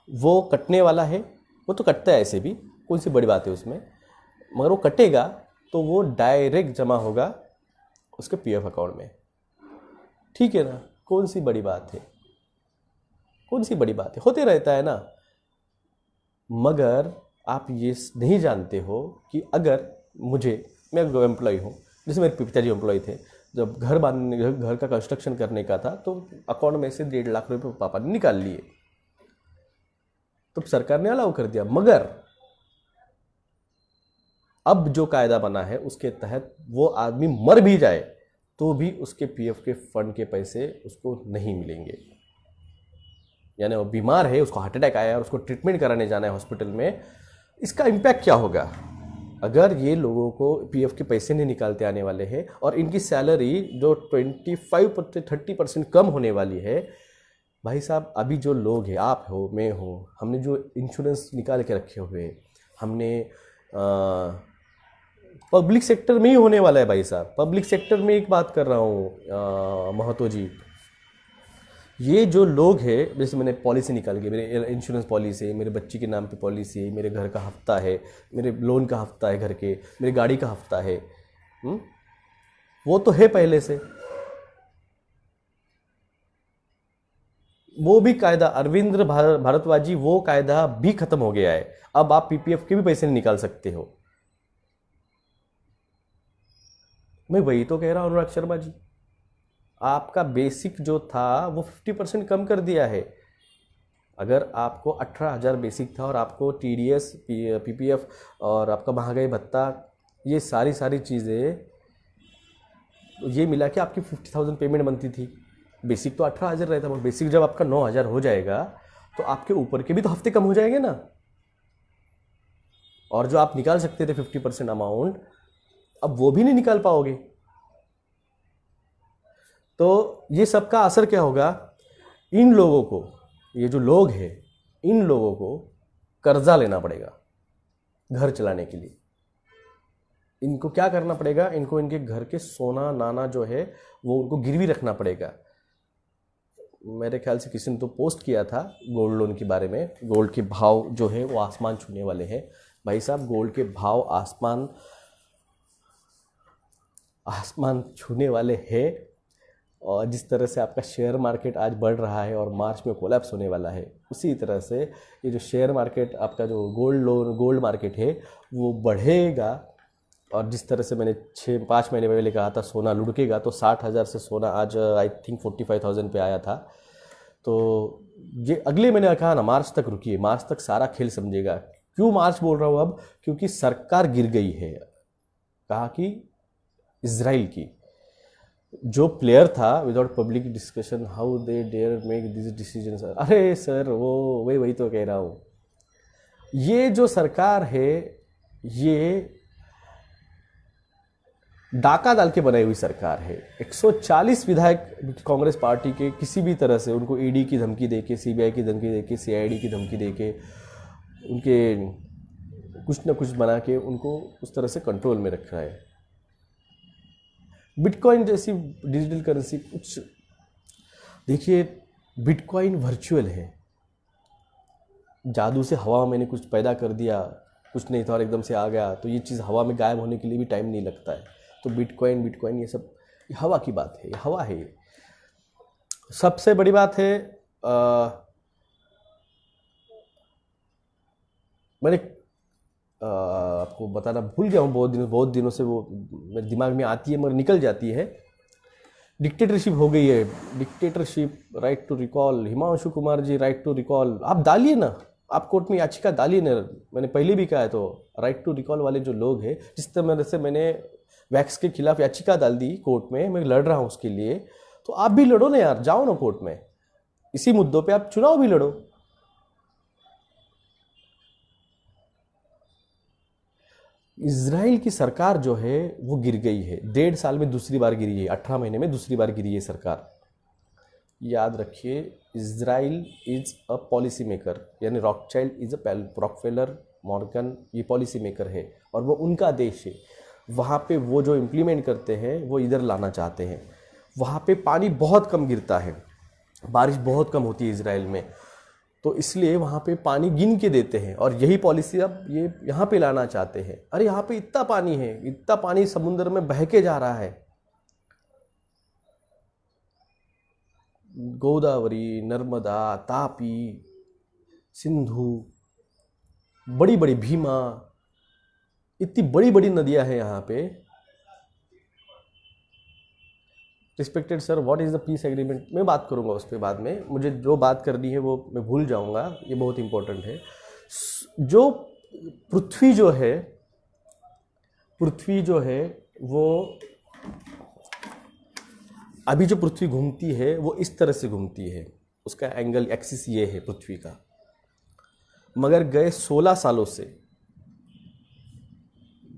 वो कटने वाला है। वो तो कटता है ऐसे भी, कौन सी बड़ी बात है उसमें, मगर वो कटेगा तो वो डायरेक्ट जमा होगा उसके पीएफ अकाउंट में। ठीक है ना, कौन सी बड़ी बात है। कौन सी बड़ी बात है, होते रहता है ना। मगर आप ये नहीं जानते हो कि अगर मैं एम्प्लॉय हूँ, जैसे मेरे पिताजी एम्प्लॉय थे, जब घर का कंस्ट्रक्शन करने का था तो अकाउंट में से 1.5 लाख रुपए पापा ने निकाल लिए, तो सरकार ने अलाउ कर दिया। मगर अब जो कायदा बना है उसके तहत वो आदमी मर भी जाए तो भी उसके पीएफ के फंड के पैसे उसको नहीं मिलेंगे। यानी वो बीमार है, उसको हार्ट अटैक आया है, उसको ट्रीटमेंट कराने जाना है हॉस्पिटल में, इसका इम्पैक्ट क्या होगा अगर ये लोगों को पीएफ के पैसे नहीं निकालते आने वाले हैं और इनकी सैलरी जो 25-30% कम होने वाली है। भाई साहब, अभी जो लोग हैं, आप हो, मैं हो, हमने जो इंश्योरेंस निकाल के रखे हुए हैं, हमने पब्लिक सेक्टर में ही होने वाला है भाई साहब। पब्लिक सेक्टर में एक बात कर रहा हूँ महतो जी, ये जो लोग हैं, जैसे मैंने पॉलिसी निकाल के, मेरे इंश्योरेंस पॉलिसी है, मेरे बच्ची के नाम पे पॉलिसी है, मेरे घर का हफ्ता है, मेरे लोन का हफ्ता है घर के, मेरी गाड़ी का हफ्ता है, वो तो है पहले से। वो भी कायदा अरविंद भारद्वाज जी, वो कायदा भी खत्म हो गया है। अब आप पीपीएफ के भी पैसे नहीं निकाल सकते हो। मैं वही तो कह रहा हूं अनुराग शर्मा जी, आपका बेसिक जो था वो 50% कम कर दिया है। अगर आपको 18,000 बेसिक था और आपको टीडीएस, पीपीएफ और आपका महंगाई भत्ता, ये सारी चीज़ें ये मिला के आपकी 50,000 पेमेंट बनती थी। बेसिक तो 18,000 रहता, मगर बेसिक जब आपका 9,000 हो जाएगा तो आपके ऊपर के भी तो हफ्ते कम हो जाएंगे ना। और जो आप निकाल सकते थे 50% अमाउंट, अब वो भी नहीं निकाल पाओगे। तो ये सबका असर क्या होगा, इन लोगों को, ये जो लोग हैं, इन लोगों को कर्जा लेना पड़ेगा घर चलाने के लिए। इनको क्या करना पड़ेगा, इनको इनके घर के सोना नाना जो है वो उनको गिरवी रखना पड़ेगा। मेरे ख्याल से किसी ने तो पोस्ट किया था गोल्ड लोन के बारे में, गोल्ड के भाव जो है वो आसमान छूने वाले हैं। भाई साहब, गोल्ड के भाव आसमान छूने वाले हैं। और जिस तरह से आपका शेयर मार्केट आज बढ़ रहा है और मार्च में कोलैप्स होने वाला है, उसी तरह से ये जो शेयर मार्केट, आपका जो गोल्ड मार्केट है वो बढ़ेगा। और जिस तरह से मैंने 5 महीने पहले कहा था सोना लुढ़केगा, तो 60,000 से सोना आज आई थिंक 45,000 पे आया था। तो ये अगले महीने कहा ना, मार्च तक रुकिए, मार्च तक सारा खेल समझेगा। क्यों मार्च बोल रहा हूँ अब, क्योंकि सरकार गिर गई है। कहा कि इजराइल की जो प्लेयर था, without public discussion how they dare make this decision. अरे सर, वो वही तो कह रहा हूँ, ये जो सरकार है ये डाका डाल के बनाई हुई सरकार है। 140 विधायक कांग्रेस पार्टी के किसी भी तरह से उनको ईडी की धमकी देके, सीबीआई की धमकी देके, सीआईडी की धमकी देके, उनके कुछ ना कुछ बना के उनको उस तरह से कंट्रोल में रखा है। बिटकॉइन जैसी डिजिटल करेंसी, कुछ देखिए, बिटकॉइन वर्चुअल है। जादू से हवा में मैंने कुछ पैदा कर दिया, कुछ नहीं था और एकदम से आ गया, तो ये चीज़ हवा में गायब होने के लिए भी टाइम नहीं लगता है। तो बिटकॉइन ये सब हवा की बात है, हवा है। सबसे बड़ी बात है, मैंने आपको बताना भूल गया हूँ, बहुत दिनों से वो मेरे दिमाग में आती है मगर निकल जाती है। डिक्टेटरशिप हो गई है, dictatorship, right to recall. Himanshu Kumar ji, right to recall आप डालिए ना, आप कोर्ट में याचिका डालिए ना। मैंने पहले भी कहा है, तो राइट टू रिकॉल वाले जो लोग हैं, जिस तरह से मैंने वैक्स के खिलाफ याचिका डाल दी कोर्ट में, मैं लड़ रहा हूँ उसके लिए, तो आप भी लड़ो ना यार, जाओ ना कोर्ट में, इसी मुद्दों पे आप चुनाव भी लड़ो। इजराइल की सरकार जो है वो गिर गई है, 1.5 साल में दूसरी बार गिरी है, 18 महीने में दूसरी बार गिरी है सरकार। याद रखिए, Israel is a policy maker, यानी रॉकचाइल्ड इज अ रॉकफेलर, मॉर्गन, ये पॉलिसी मेकर है और वो उनका देश है। वहाँ पे वो जो इम्प्लीमेंट करते हैं वो इधर लाना चाहते हैं। वहाँ पे पानी बहुत कम गिरता है, बारिश बहुत कम होती है इजराइल में, तो इसलिए वहाँ पे पानी गिन के देते हैं और यही पॉलिसी अब ये यहाँ पे लाना चाहते हैं। अरे यहाँ पे इतना पानी है, इतना पानी समुद्र में बह के जा रहा है, गोदावरी, नर्मदा, तापी, सिंधु, बड़ी बड़ी भीमा, इतनी बड़ी बड़ी नदियां हैं यहाँ पे। Respected sir, what is the piece agreement? मैं बात करूँगा उस पर बाद में, मुझे जो बात करनी है वो मैं भूल जाऊँगा, ये बहुत इंपॉर्टेंट है। जो पृथ्वी जो है वो अभी जो पृथ्वी घूमती है वो इस तरह से घूमती है, उसका एंगल एक्सिस ये है पृथ्वी का। मगर गए 16 सालों से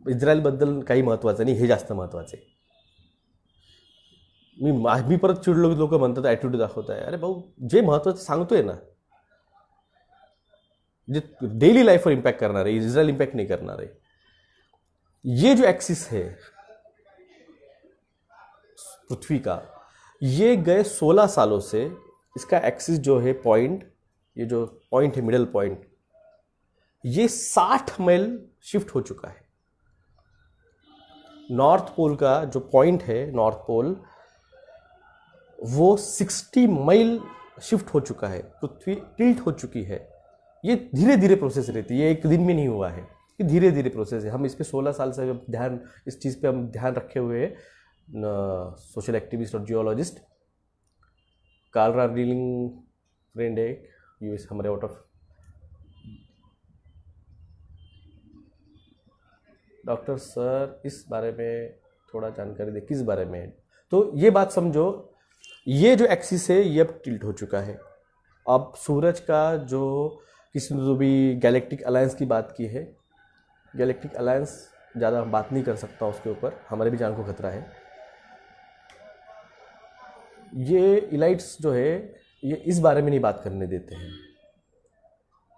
इस्रायलबद्दल काही महत्त्वाचं नाही, हे जास्त महत्त्वाचं आहे। मी परत चिडलो, लोक म्हणतात ॲटिट्यूड दाखवत आहे। अरे भाऊ, जे महत्त्वाचं सांगतोय ना, जे डेली लाईफवर इम्पॅक्ट करणार आहे, इस्रायल इम्पॅक्ट नहीं करणार आहे। ये जो एक्सिस है पृथ्वी का, ये गए 16 सालों से इसका एक्सिस जो है पॉइंट, ये जो पॉइंट है मिडल पॉइंट, ये 60 मील शिफ्ट हो चुका है। नॉर्थ पोल का जो पॉइंट है, नॉर्थ पोल, वो 60 मील शिफ्ट हो चुका है। पृथ्वी टिल्ट हो चुकी है। ये धीरे धीरे प्रोसेस रहती है, ये एक दिन में नहीं हुआ है, ये धीरे धीरे प्रोसेस है। हम इस पे 16 साल से ध्यान, इस चीज़ पे हम ध्यान रखे हुए हैं। सोशल एक्टिविस्ट और जियोलॉजिस्ट कार्ल रार्डिलिंग फ्रेंड है यूएस, हमारे आउट ऑफ। डॉक्टर सर, इस बारे में थोड़ा जानकारी दे, किस बारे में? तो ये बात समझो, ये जो एक्सिस है ये अब टिल्ट हो चुका है। अब सूरज का जो, किसी ने तो भी गैलेक्टिक अलायंस की बात की है, गैलेक्टिक अलायंस ज़्यादा बात नहीं कर सकता उसके ऊपर, हमारे भी जान को खतरा है। ये इलाइट्स जो है ये इस बारे में नहीं बात करने देते हैं।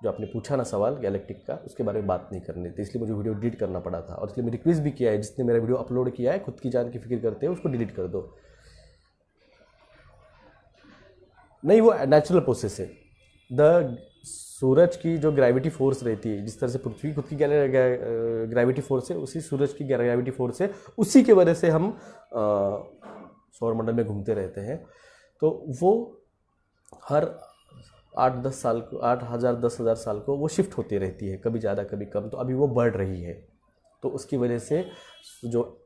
जो आपने पूछा ना सवाल गैलेक्टिक का, उसके बारे में बात नहीं करने देते, इसलिए मुझे वीडियो डिलीट करना पड़ा था। और इसलिए मैं रिक्वेस्ट भी किया है, जिसने मेरा वीडियो अपलोड किया है, खुद की जान की फिक्र करते हैं, उसको डिलीट कर दो। नहीं, वो नेचुरल प्रोसेस है। द सूरज की जो ग्रेविटी फोर्स रहती है, जिस तरह से पृथ्वी खुद की ग्रेविटी फोर्स है, उसी सूरज की ग्रेविटी फोर्स है, उसी की वजह से हम सौरमंडल में घूमते रहते हैं। तो वो हर 8-10 साल को, 8,000 10,000 साल को वो शिफ्ट होती रहती है, कभी ज़्यादा कभी कम। तो अभी वो बढ़ रही है, तो उसकी वजह से जो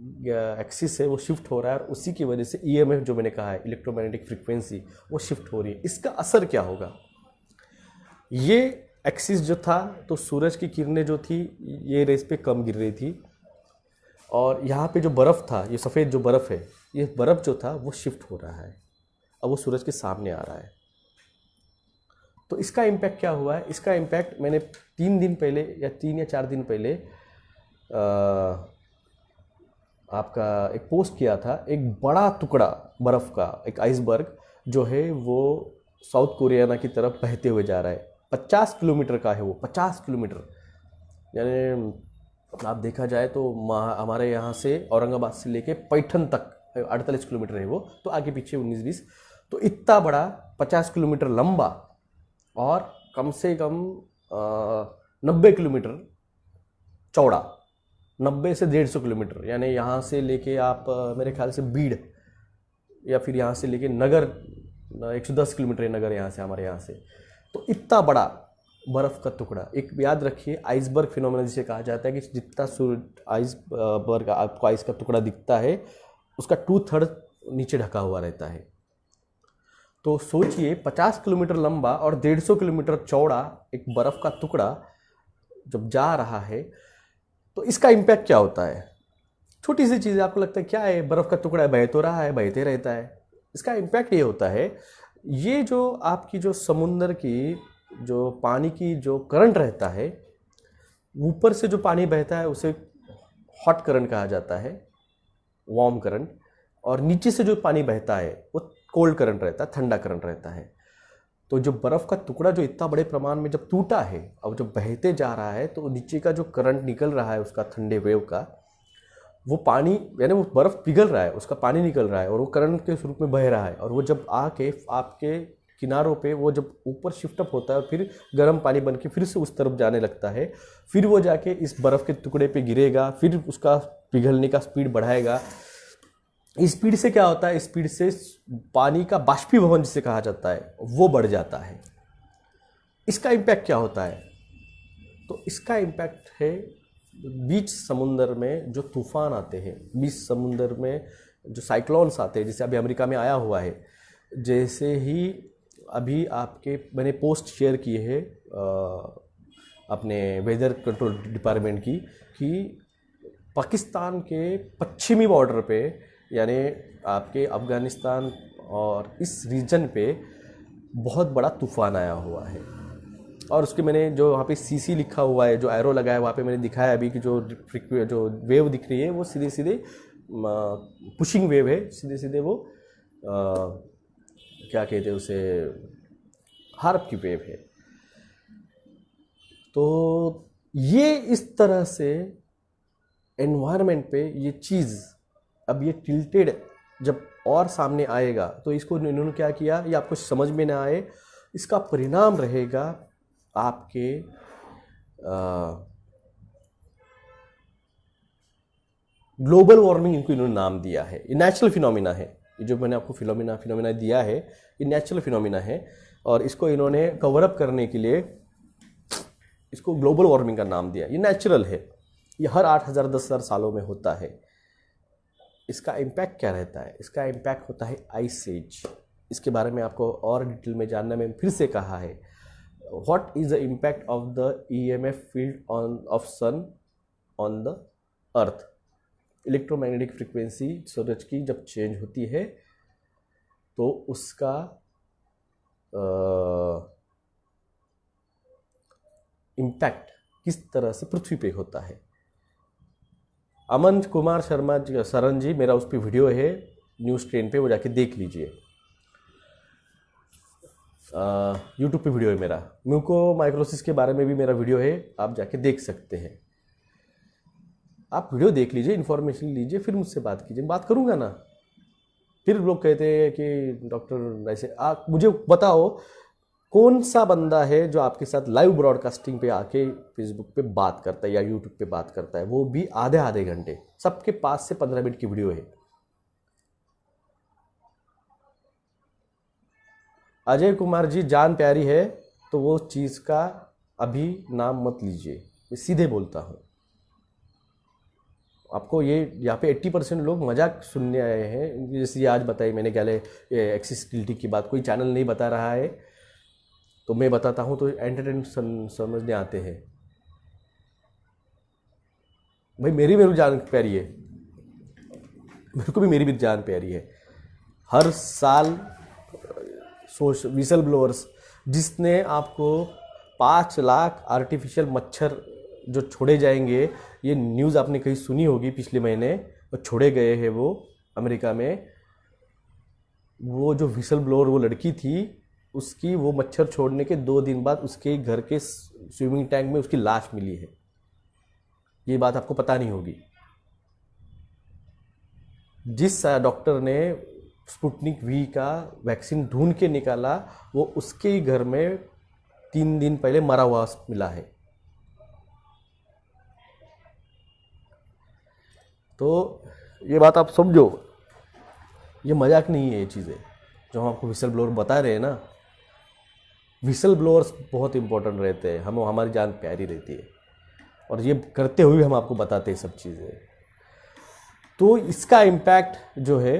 एक्सिस है वो शिफ्ट हो रहा है, और उसी की वजह से ईएमएफ जो मैंने कहा है, इलेक्ट्रोमैग्नेटिक फ्रीक्वेंसी, वो शिफ्ट हो रही है। इसका असर क्या होगा? ये एक्सिस जो था, तो सूरज की किरणें जो थी ये रेस पे कम गिर रही थी, और यहाँ पे जो बर्फ़ था, ये सफ़ेद जो बर्फ़ है, ये बर्फ़ जो था वो शिफ्ट हो रहा है, अब वो सूरज के सामने आ रहा है। तो इसका इम्पैक्ट क्या हुआ है? इसका इम्पैक्ट मैंने 3 दिन पहले या 3 या 4 दिन पहले आपका एक पोस्ट किया था। एक बड़ा टुकड़ा बर्फ़ का, एक आइसबर्ग जो है वो साउथ कोरिया की तरफ बहते हुए जा रहा है। 50 किलोमीटर का है वो, 50 किलोमीटर, यानी आप देखा जाए तो हमारे यहाँ से औरंगाबाद से लेके पैठन तक 48 किलोमीटर है वो, तो आगे पीछे 19-20, तो इतना बड़ा 50 किलोमीटर लंबा और कम से कम 90 किलोमीटर चौड़ा, 90 से 150 किलोमीटर, यानी यहाँ से लेके आप मेरे ख्याल से बीड़, या फिर यहाँ से लेके नगर 110 किलोमीटर है नगर यहाँ से, हमारे यहाँ से। तो इतना बड़ा बर्फ़ का टुकड़ा, एक याद रखिए आइसबर्ग फिनोमेना जिसे कहा जाता है, कि जितना आइसबर्ग आपको आइस का टुकड़ा दिखता है, उसका 2/3 नीचे ढका हुआ रहता है। तो सोचिए 50 किलोमीटर लंबा और 150 किलोमीटर चौड़ा एक बर्फ़ का टुकड़ा जब जा रहा है, तो इसका इम्पैक्ट क्या होता है? छोटी सी चीज़, आपको लगता है क्या है, बर्फ़ का टुकड़ा बह तो रहा है, बहते रहता है। इसका इम्पैक्ट ये होता है, ये जो आपकी जो समुंदर की जो पानी की जो करंट रहता है, ऊपर से जो पानी बहता है उसे हॉट करंट कहा जाता है, वार्म करंट, और नीचे से जो पानी बहता है वो कोल्ड करंट रहता है, ठंडा करंट रहता है। तो जो बर्फ़ का टुकड़ा जो इतना बड़े प्रमाण में जब टूटा है, अब जब बहते जा रहा है, तो नीचे का जो करंट निकल रहा है उसका, ठंडे वेव का, वो पानी, यानी वो बर्फ़ पिघल रहा है, उसका पानी निकल रहा है और वो करंट के स्वरूप में बह रहा है, और वो जब आके आपके किनारों पे वो जब ऊपर शिफ्ट अप होता है और फिर गर्म पानी बन के फिर से उस तरफ जाने लगता है, फिर वो जाके इस बर्फ़ के टुकड़े पे गिरेगा, फिर उसका पिघलने का स्पीड बढ़ाएगा, स्पीड से क्या होता है, स्पीड से पानी का बाष्पीभवन जिसे कहा जाता है वो बढ़ जाता है। इसका इम्पैक्ट क्या होता है, तो इसका इम्पैक्ट है बीच समुंदर में जो तूफान आते हैं, बीच समुंदर में जो साइक्लोन्स आते हैं, जैसे अभी अमेरिका में आया हुआ है। जैसे ही अभी आपके मैंने पोस्ट शेयर की है अपने वेदर कंट्रोल डिपार्टमेंट की, कि पाकिस्तान के पश्चिमी बॉर्डर पे, यानी आपके अफ़गानिस्तान और इस रीजन पे बहुत बड़ा तूफ़ान आया हुआ है। और उसके मैंने जो वहाँ पे सीसी लिखा हुआ है, जो एरो लगा है वहाँ पे मैंने दिखाया अभी कि जो वेव दिख रही है वो सीधे सीधे पुशिंग वेव है, सीधे सीधे वो क्या कहते हैं उसे, हार्प की वेव है। तो ये इस तरह से एनवायरनमेंट पे ये चीज़ अब ये टिल्टेड जब और सामने आएगा, तो इसको इन्होंने क्या किया, ये आपको समझ में ना आए, इसका परिणाम रहेगा आपके ग्लोबल वार्मिंग, इनको इन्होंने नाम दिया है। ये नेचुरल फिनोमिना है, ये जो मैंने आपको फिनोमिना दिया है ये नेचुरल फिनोमिना है, और इसको इन्होंने कवर अप करने के लिए इसको ग्लोबल वार्मिंग का नाम दिया। ये नेचुरल है, ये हर 8,000 10,000 सालों में होता है। इसका इम्पैक्ट क्या रहता है, इसका इम्पैक्ट होता है आइस एज। इसके बारे में आपको और डिटेल में जानना मैंने फिर से कहा है। What is the impact of the EMF field of sun on the earth. Electromagnetic frequency सूरज की जब चेंज होती है तो उसका इम्पैक्ट किस तरह से पृथ्वी पे होता है। अमन कुमार शर्मा जी, सरन जी, मेरा उस पर वीडियो है न्यूज़ ट्रेन पे, वो जाके देख लीजिए। यूट्यूब पे वीडियो है मेरा, म्यूको माइक्रोसिस के बारे में भी मेरा वीडियो है, आप जाके देख सकते हैं। आप वीडियो देख लीजिए, इन्फॉर्मेशन लीजिए, फिर मुझसे बात कीजिए। बात करूंगा ना, फिर लोग कहते हैं कि डॉक्टर ऐसे। आप मुझे बताओ कौन सा बंदा है जो आपके साथ लाइव ब्रॉडकास्टिंग पे आके फेसबुक पे बात करता है या यूट्यूब पे बात करता है, वो भी आधे आधे घंटे। सबके पास से 15 मिनट की वीडियो है। अजय कुमार जी, जान प्यारी है तो वो चीज़ का अभी नाम मत लीजिए, मैं सीधे बोलता हूँ आपको। ये यहाँ पे 80% लोग मजाक सुनने आए हैं। जैसे ये आज बताई मैंने क्या एक्सेसिबिलिटी की बात, कोई चैनल नहीं बता रहा है तो मैं बताता हूँ, तो एंटरटेनमेंट समझने आते हैं। भाई मेरी भी जान प्यारी है, मेरे को भी मेरी भी जान प्यारी है। हर साल विसल ब्लोअर्स, जिसने आपको 5 लाख आर्टिफिशियल मच्छर जो छोड़े जाएंगे, ये न्यूज़ आपने कहीं सुनी होगी पिछले महीने, और छोड़े गए हैं वो अमेरिका में। वो जो विसल ब्लोअर वो लड़की थी, उसकी वो मच्छर छोड़ने के 2 दिन बाद उसके घर के स्विमिंग टैंक में उसकी लाश मिली है। ये बात आपको पता नहीं होगी। जिस डॉक्टर ने स्पुतनिक वी का वैक्सीन ढूंढ के निकाला, वो उसके ही घर में 3 दिन पहले मरा हुआ मिला है। तो ये बात आप समझो, ये मजाक नहीं है। ये चीज़ें जो हम आपको विसल ब्लोअर बता रहे हैं ना, विसल ब्लोअर्स बहुत इंपॉर्टेंट रहते हैं, हमारी जान प्यारी रहती है, और ये करते हुए हम आपको बताते हैं सब चीज़ें। तो इसका इम्पैक्ट जो है,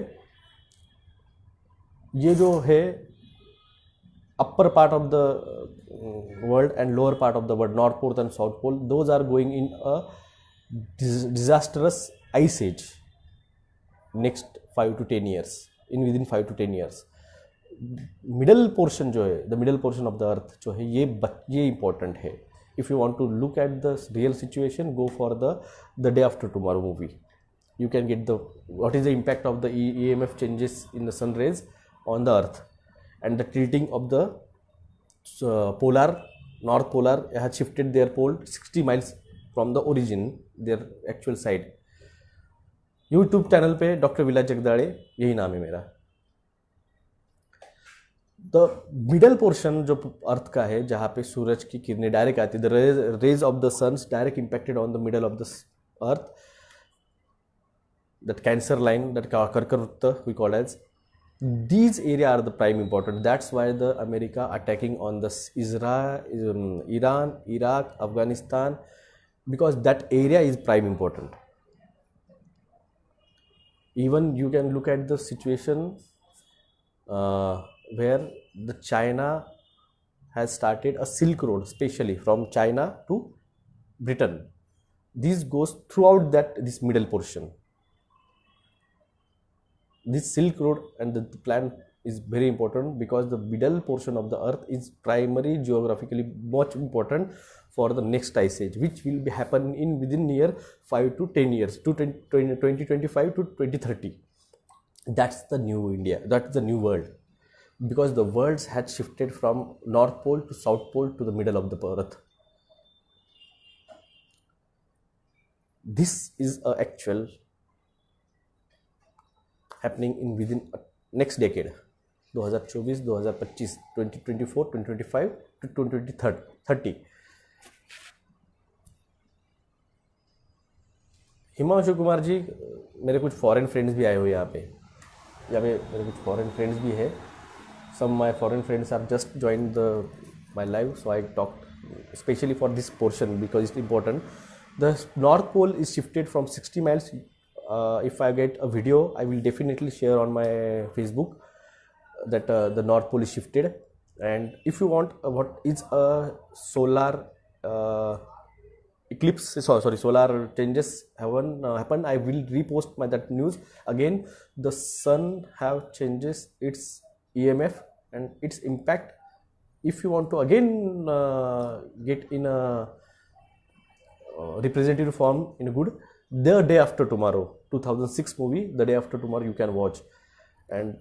ये जो है upper part of the world and lower part of the world, north pole and south pole, those are going in a disastrous ice age next 5 to 10 years, in within 5 to 10 years। Middle portion जो है, the middle portion of the earth जो है, ये important है। If you want to look at the real situation, go for the day after tomorrow movie. You can get the what is the impact of the EMF changes in the sun rays on the earth, and the tilting of the polar, north polar has shifted their pole 60 miles from the origin, their actual side। YouTube channel पे doctor विलास जगदाड़े, यही नाम है मेरा। The middle portion जो अर्थ का है, जहाँ पे सूरज की किरणें डायरेक्ट आती है, the rays of the sun's direct impacted on the middle of the earth. that cancer line, that Karkarutta we call as, these area are the prime important. That's why the America attacking on the Israel, Iran, Iraq, Afghanistan, because that area is prime important. Even you can look at the situation where the China has started a Silk Road, especially from China to Britain. This goes throughout this middle portion. This Silk Road and the plan is very important because the middle portion of the earth is primary geographically much important for the next ice age, which will be happen in within near 5 to 10 years, to 2025 to 2030. That's the new India, that's the new world, because the worlds had shifted from North Pole to South Pole to the middle of the earth. This is a actual happening in within next decade, 2024, 2025, 2024, 2025 to 2030. Himanshu Kumar जी, मेरे कुछ foreign friends भी आए हुए यहाँ पे मेरे कुछ foreign friends भी है. Some my foreign friends have just joined my live, so I talked especially for this portion because it's important. The North Pole is shifted from 60 miles. If I get a video, I will definitely share on my Facebook that the North Pole is shifted. And if you want what is a solar eclipse, solar changes happen, I will repost that news again. The sun have changes its EMF and its impact. If you want to again get in a representative form in a good, the day after tomorrow, 2006 movie, the day after tomorrow you can watch, and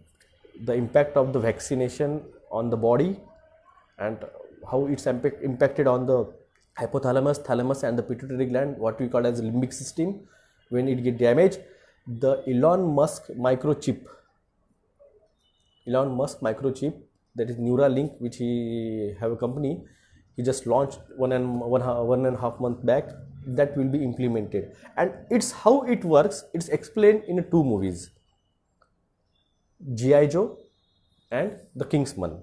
the impact of the vaccination on the body and how it's impacted on the hypothalamus, thalamus and the pituitary gland, what we call as limbic system, when it get damaged. The Elon Musk microchip, that is Neuralink, which he have a company, he just launched one and a half month back, that will be implemented. And it's how it works, it's explained in 2 movies, G.I. Joe and The Kingsman.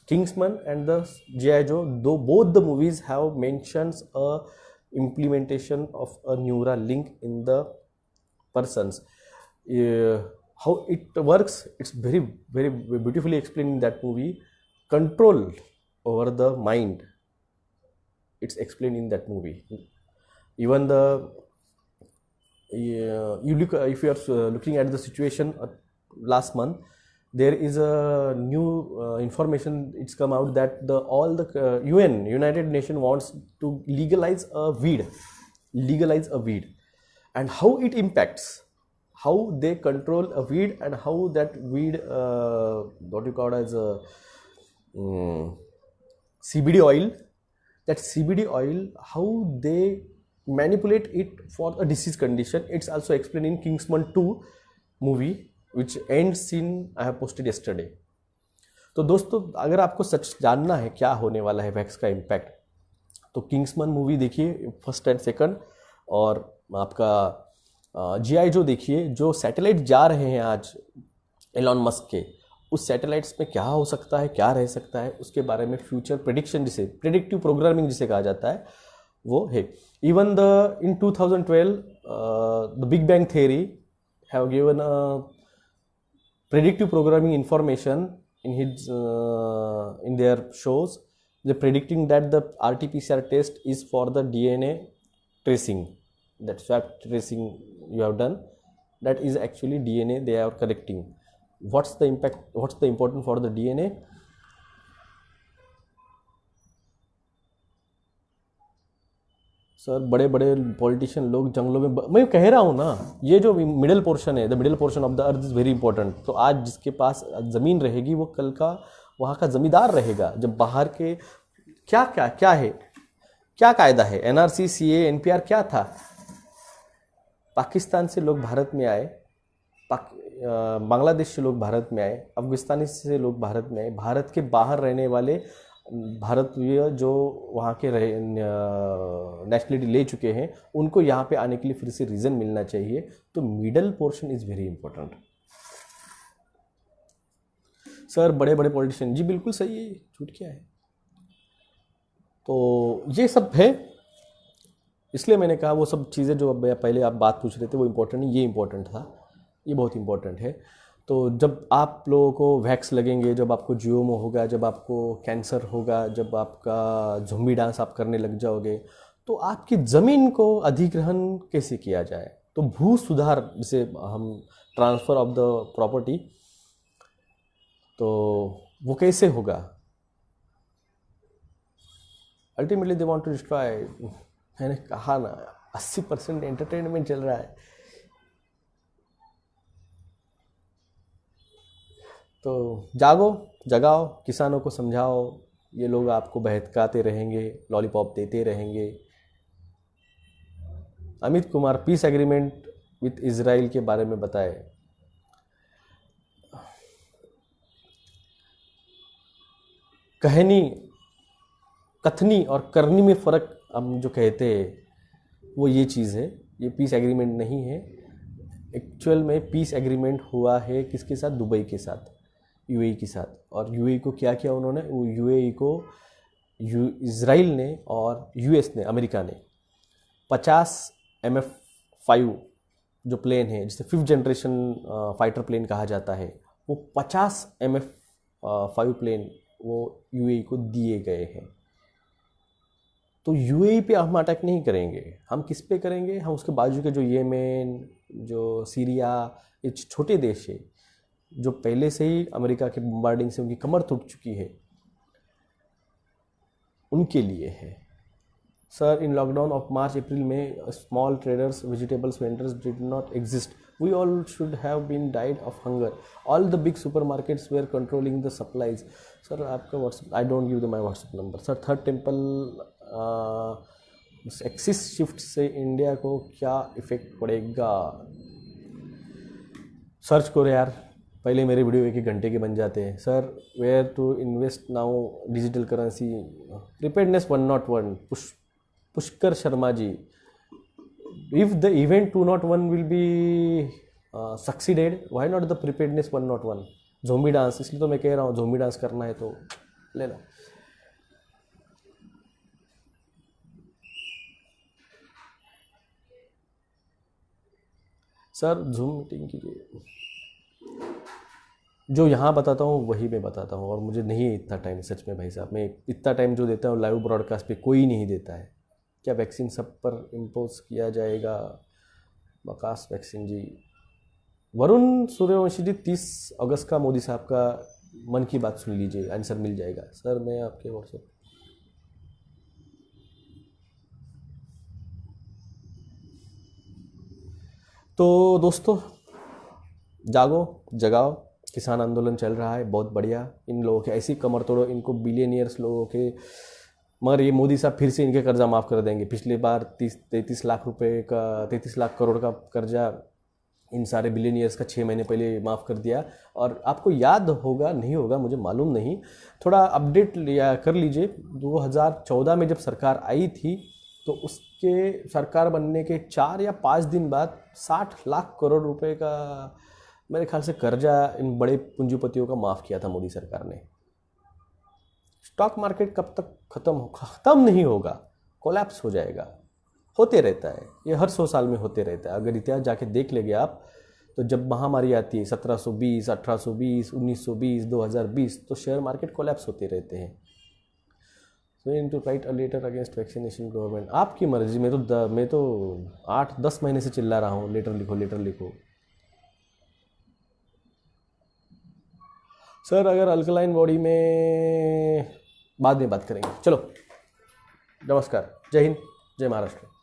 Kingsman and the G.I. Joe, though both the movies have mentions a implementation of a Neuralink in the persons. How it works, it's very, very beautifully explained in that movie. Control over the mind, it's explained in that movie. Even if you are looking at the situation last month, there is a new information, it's come out that all the United Nations wants to legalize a weed, and how it impacts, how they control a weed, and how that weed, what you call as a CBD oil, that CBD oil, how they manipulate it for a disease condition. It's also explained in Kingsman 2 movie, which ends in I have posted yesterday. तो दोस्तों, अगर आपको सच जानना है क्या होने वाला है वैक्स का इम्पैक्ट, तो किंग्समैन मूवी देखिए फर्स्ट एंड सेकंड, और आपका G.I. जो देखिए. जो सैटेलाइट जा रहे हैं आज एलॉन मस्क के, उस सैटेलाइट्स में क्या हो सकता है, क्या रह सकता है, उसके बारे में फ्यूचर प्रेडिक्शन, जिसे प्रेडिक्टिव प्रोग्रामिंग जिसे कहा जाता है, वो है. Even in 2012 the Big Bang Theory have given a predictive programming information in their shows. They're predicting that the RT-PCR test is for the DNA tracing, that swab tracing you have done, that is actually DNA they are correcting. What's the impact, what's the important for the DNA? Sir, बड़े बड़े politician लोग जंगलों में, मैं कह रहा हूँ ना, ये जो मिडिल पोर्शन है, the middle portion of the earth is very important. तो आज जिसके पास ज़मीन रहेगी वो कल का वहाँ का ज़मींदार रहेगा. जब बाहर के क्या है, क्या कायदा है, NRC, CA, NPR क्या था. पाकिस्तान से लोग भारत में आए, बांग्लादेश से लोग भारत में आए, अफगानिस्तान से लोग भारत में आए, भारत के बाहर रहने वाले भारतीय जो वहाँ के रहे नेशनलिटी ले चुके हैं उनको यहाँ पे आने के लिए फिर से रीज़न मिलना चाहिए। तो middle portion is very important. Sir बड़े बड़े पॉलिटिशियन, जी बिल्कुल सही है, झूठ क्या है। तो ये सब है, इसलिए मैंने कहा वो सब चीज़ें जो अब पहले आप बात पूछ रहे थे वो इम्पोर्टेंट है, ये इम्पोर्टेंट था, ये बहुत इम्पोर्टेंट है। तो जब आप लोगों को वैक्स लगेंगे, जब आपको जियोमो होगा, जब आपको कैंसर होगा, जब आपका ज़ोंबी डांस आप करने लग जाओगे, तो आपकी ज़मीन को अधिग्रहण कैसे किया जाए। तो भू सुधार, जिसे हम ट्रांसफ़र ऑफ द प्रॉपर्टी, तो वो कैसे होगा। Ultimately they want to destroy. मैंने कहा ना 80% एंटरटेनमेंट चल रहा है। तो जागो, जगाओ, किसानों को समझाओ। ये लोग आपको बहकाते रहेंगे, लॉलीपॉप देते रहेंगे। Amit Kumar piece agreement with Israel के बारे में बताए। कहनी, कथनी और करनी में फ़र्क हम जो कहते हैं वो ये चीज़ है। ये पीस एग्रीमेंट नहीं है। एक्चुअल में पीस एग्रीमेंट हुआ है किसके साथ? दुबई के साथ, यूएई के साथ। और यूएई को क्या किया उन्होंने? वो यूएई को इजराइल ने और यूएस ने, अमेरिका ने 50 MF5 जो प्लेन है, जिसे 5th जनरेशन फाइटर प्लेन कहा जाता है, वो 50 MF5 प्लेन वो यूएई को दिए गए हैं। तो यूएई पे हम अटैक नहीं करेंगे। हम किस पे करेंगे? हम उसके बाजू के जो येमेन, जो सीरिया, ये छोटे देश है जो पहले से ही अमेरिका के बम्बार्डिंग से उनकी कमर टूट चुकी है, उनके लिए है। Sir, in lockdown of March April में small traders, vegetables vendors did not exist. We all should have been died of hunger. All the big supermarkets were controlling the supplies. Sir, आपका WhatsApp, I don't give my WhatsApp number. Sir, third temple axis shift से India को क्या effect पड़ेगा? Search करो यार, पहले मेरे video 1-1 घंटे के बन जाते हैं। Sir, where to invest now, digital currency, preparedness 101, Pushkar Sharma ji. If the event 201 will be succeeded, why not the preparedness 101? Zombie dance, इसलिए तो मैं कह रहा हूँ ज़ोंबी डांस करना है तो ले लो। सर जूम मीटिंग कीजिए। जो यहाँ बताता हूँ वही मैं बताता हूँ, और मुझे नहीं है इतना टाइम, सच में भाई साहब, मैं इतना टाइम जो देता हूँ लाइव ब्रॉडकास्ट पे कोई नहीं देता है। क्या वैक्सीन सब पर इम्पोज किया जाएगा? बकास वैक्सीन जी। वरुण सूर्यवंशी जी, 30 अगस्त का मोदी साहब का मन की बात सुन लीजिए, आंसर मिल जाएगा। सर मैं आपके व्हाट्सएप, तो दोस्तों जागो, जगाओ, किसान आंदोलन चल रहा है, बहुत बढ़िया। इन लोगों के ऐसी कमर तोड़ो, इनको बिलियनियर्स लोगों के, मगर ये मोदी साहब फिर से इनके कर्जा माफ़ कर देंगे। पिछली बार 33 लाख रुपए का, 33 लाख करोड़ का कर्जा इन सारे बिलियनियर्स का 6 महीने पहले माफ़ कर दिया। और आपको याद होगा, नहीं होगा मुझे मालूम नहीं, थोड़ा अपडेट लिया कर लीजिए। 2014 में जब सरकार आई थी तो उसके सरकार बनने के 4 या 5 दिन बाद 60 लाख करोड़ रुपए का मेरे ख्याल से कर्जा इन बड़े पूंजीपतियों का माफ़ किया था मोदी सरकार ने। स्टॉक मार्केट कब तक ख़त्म नहीं होगा, कोलैप्स हो जाएगा, होते रहता है ये, हर 100 साल में होते रहता है। अगर इतिहास जाके देख लेंगे आप, तो जब महामारी आती है 1720, 1820, 1920, 2020, तो शेयर मार्केट कोलैप्स होते रहते हैं। So in to write a letter against vaccination government, आपकी मर्जी। मैं तो 8-10 महीने से चिल्ला रहा हूँ, लेटर लिखो, लेटर लिखो। सर अगर अल्कलाइन बॉडी में बाद में बात करेंगे, चलो नमस्कार, जय हिंद, जय महाराष्ट्र।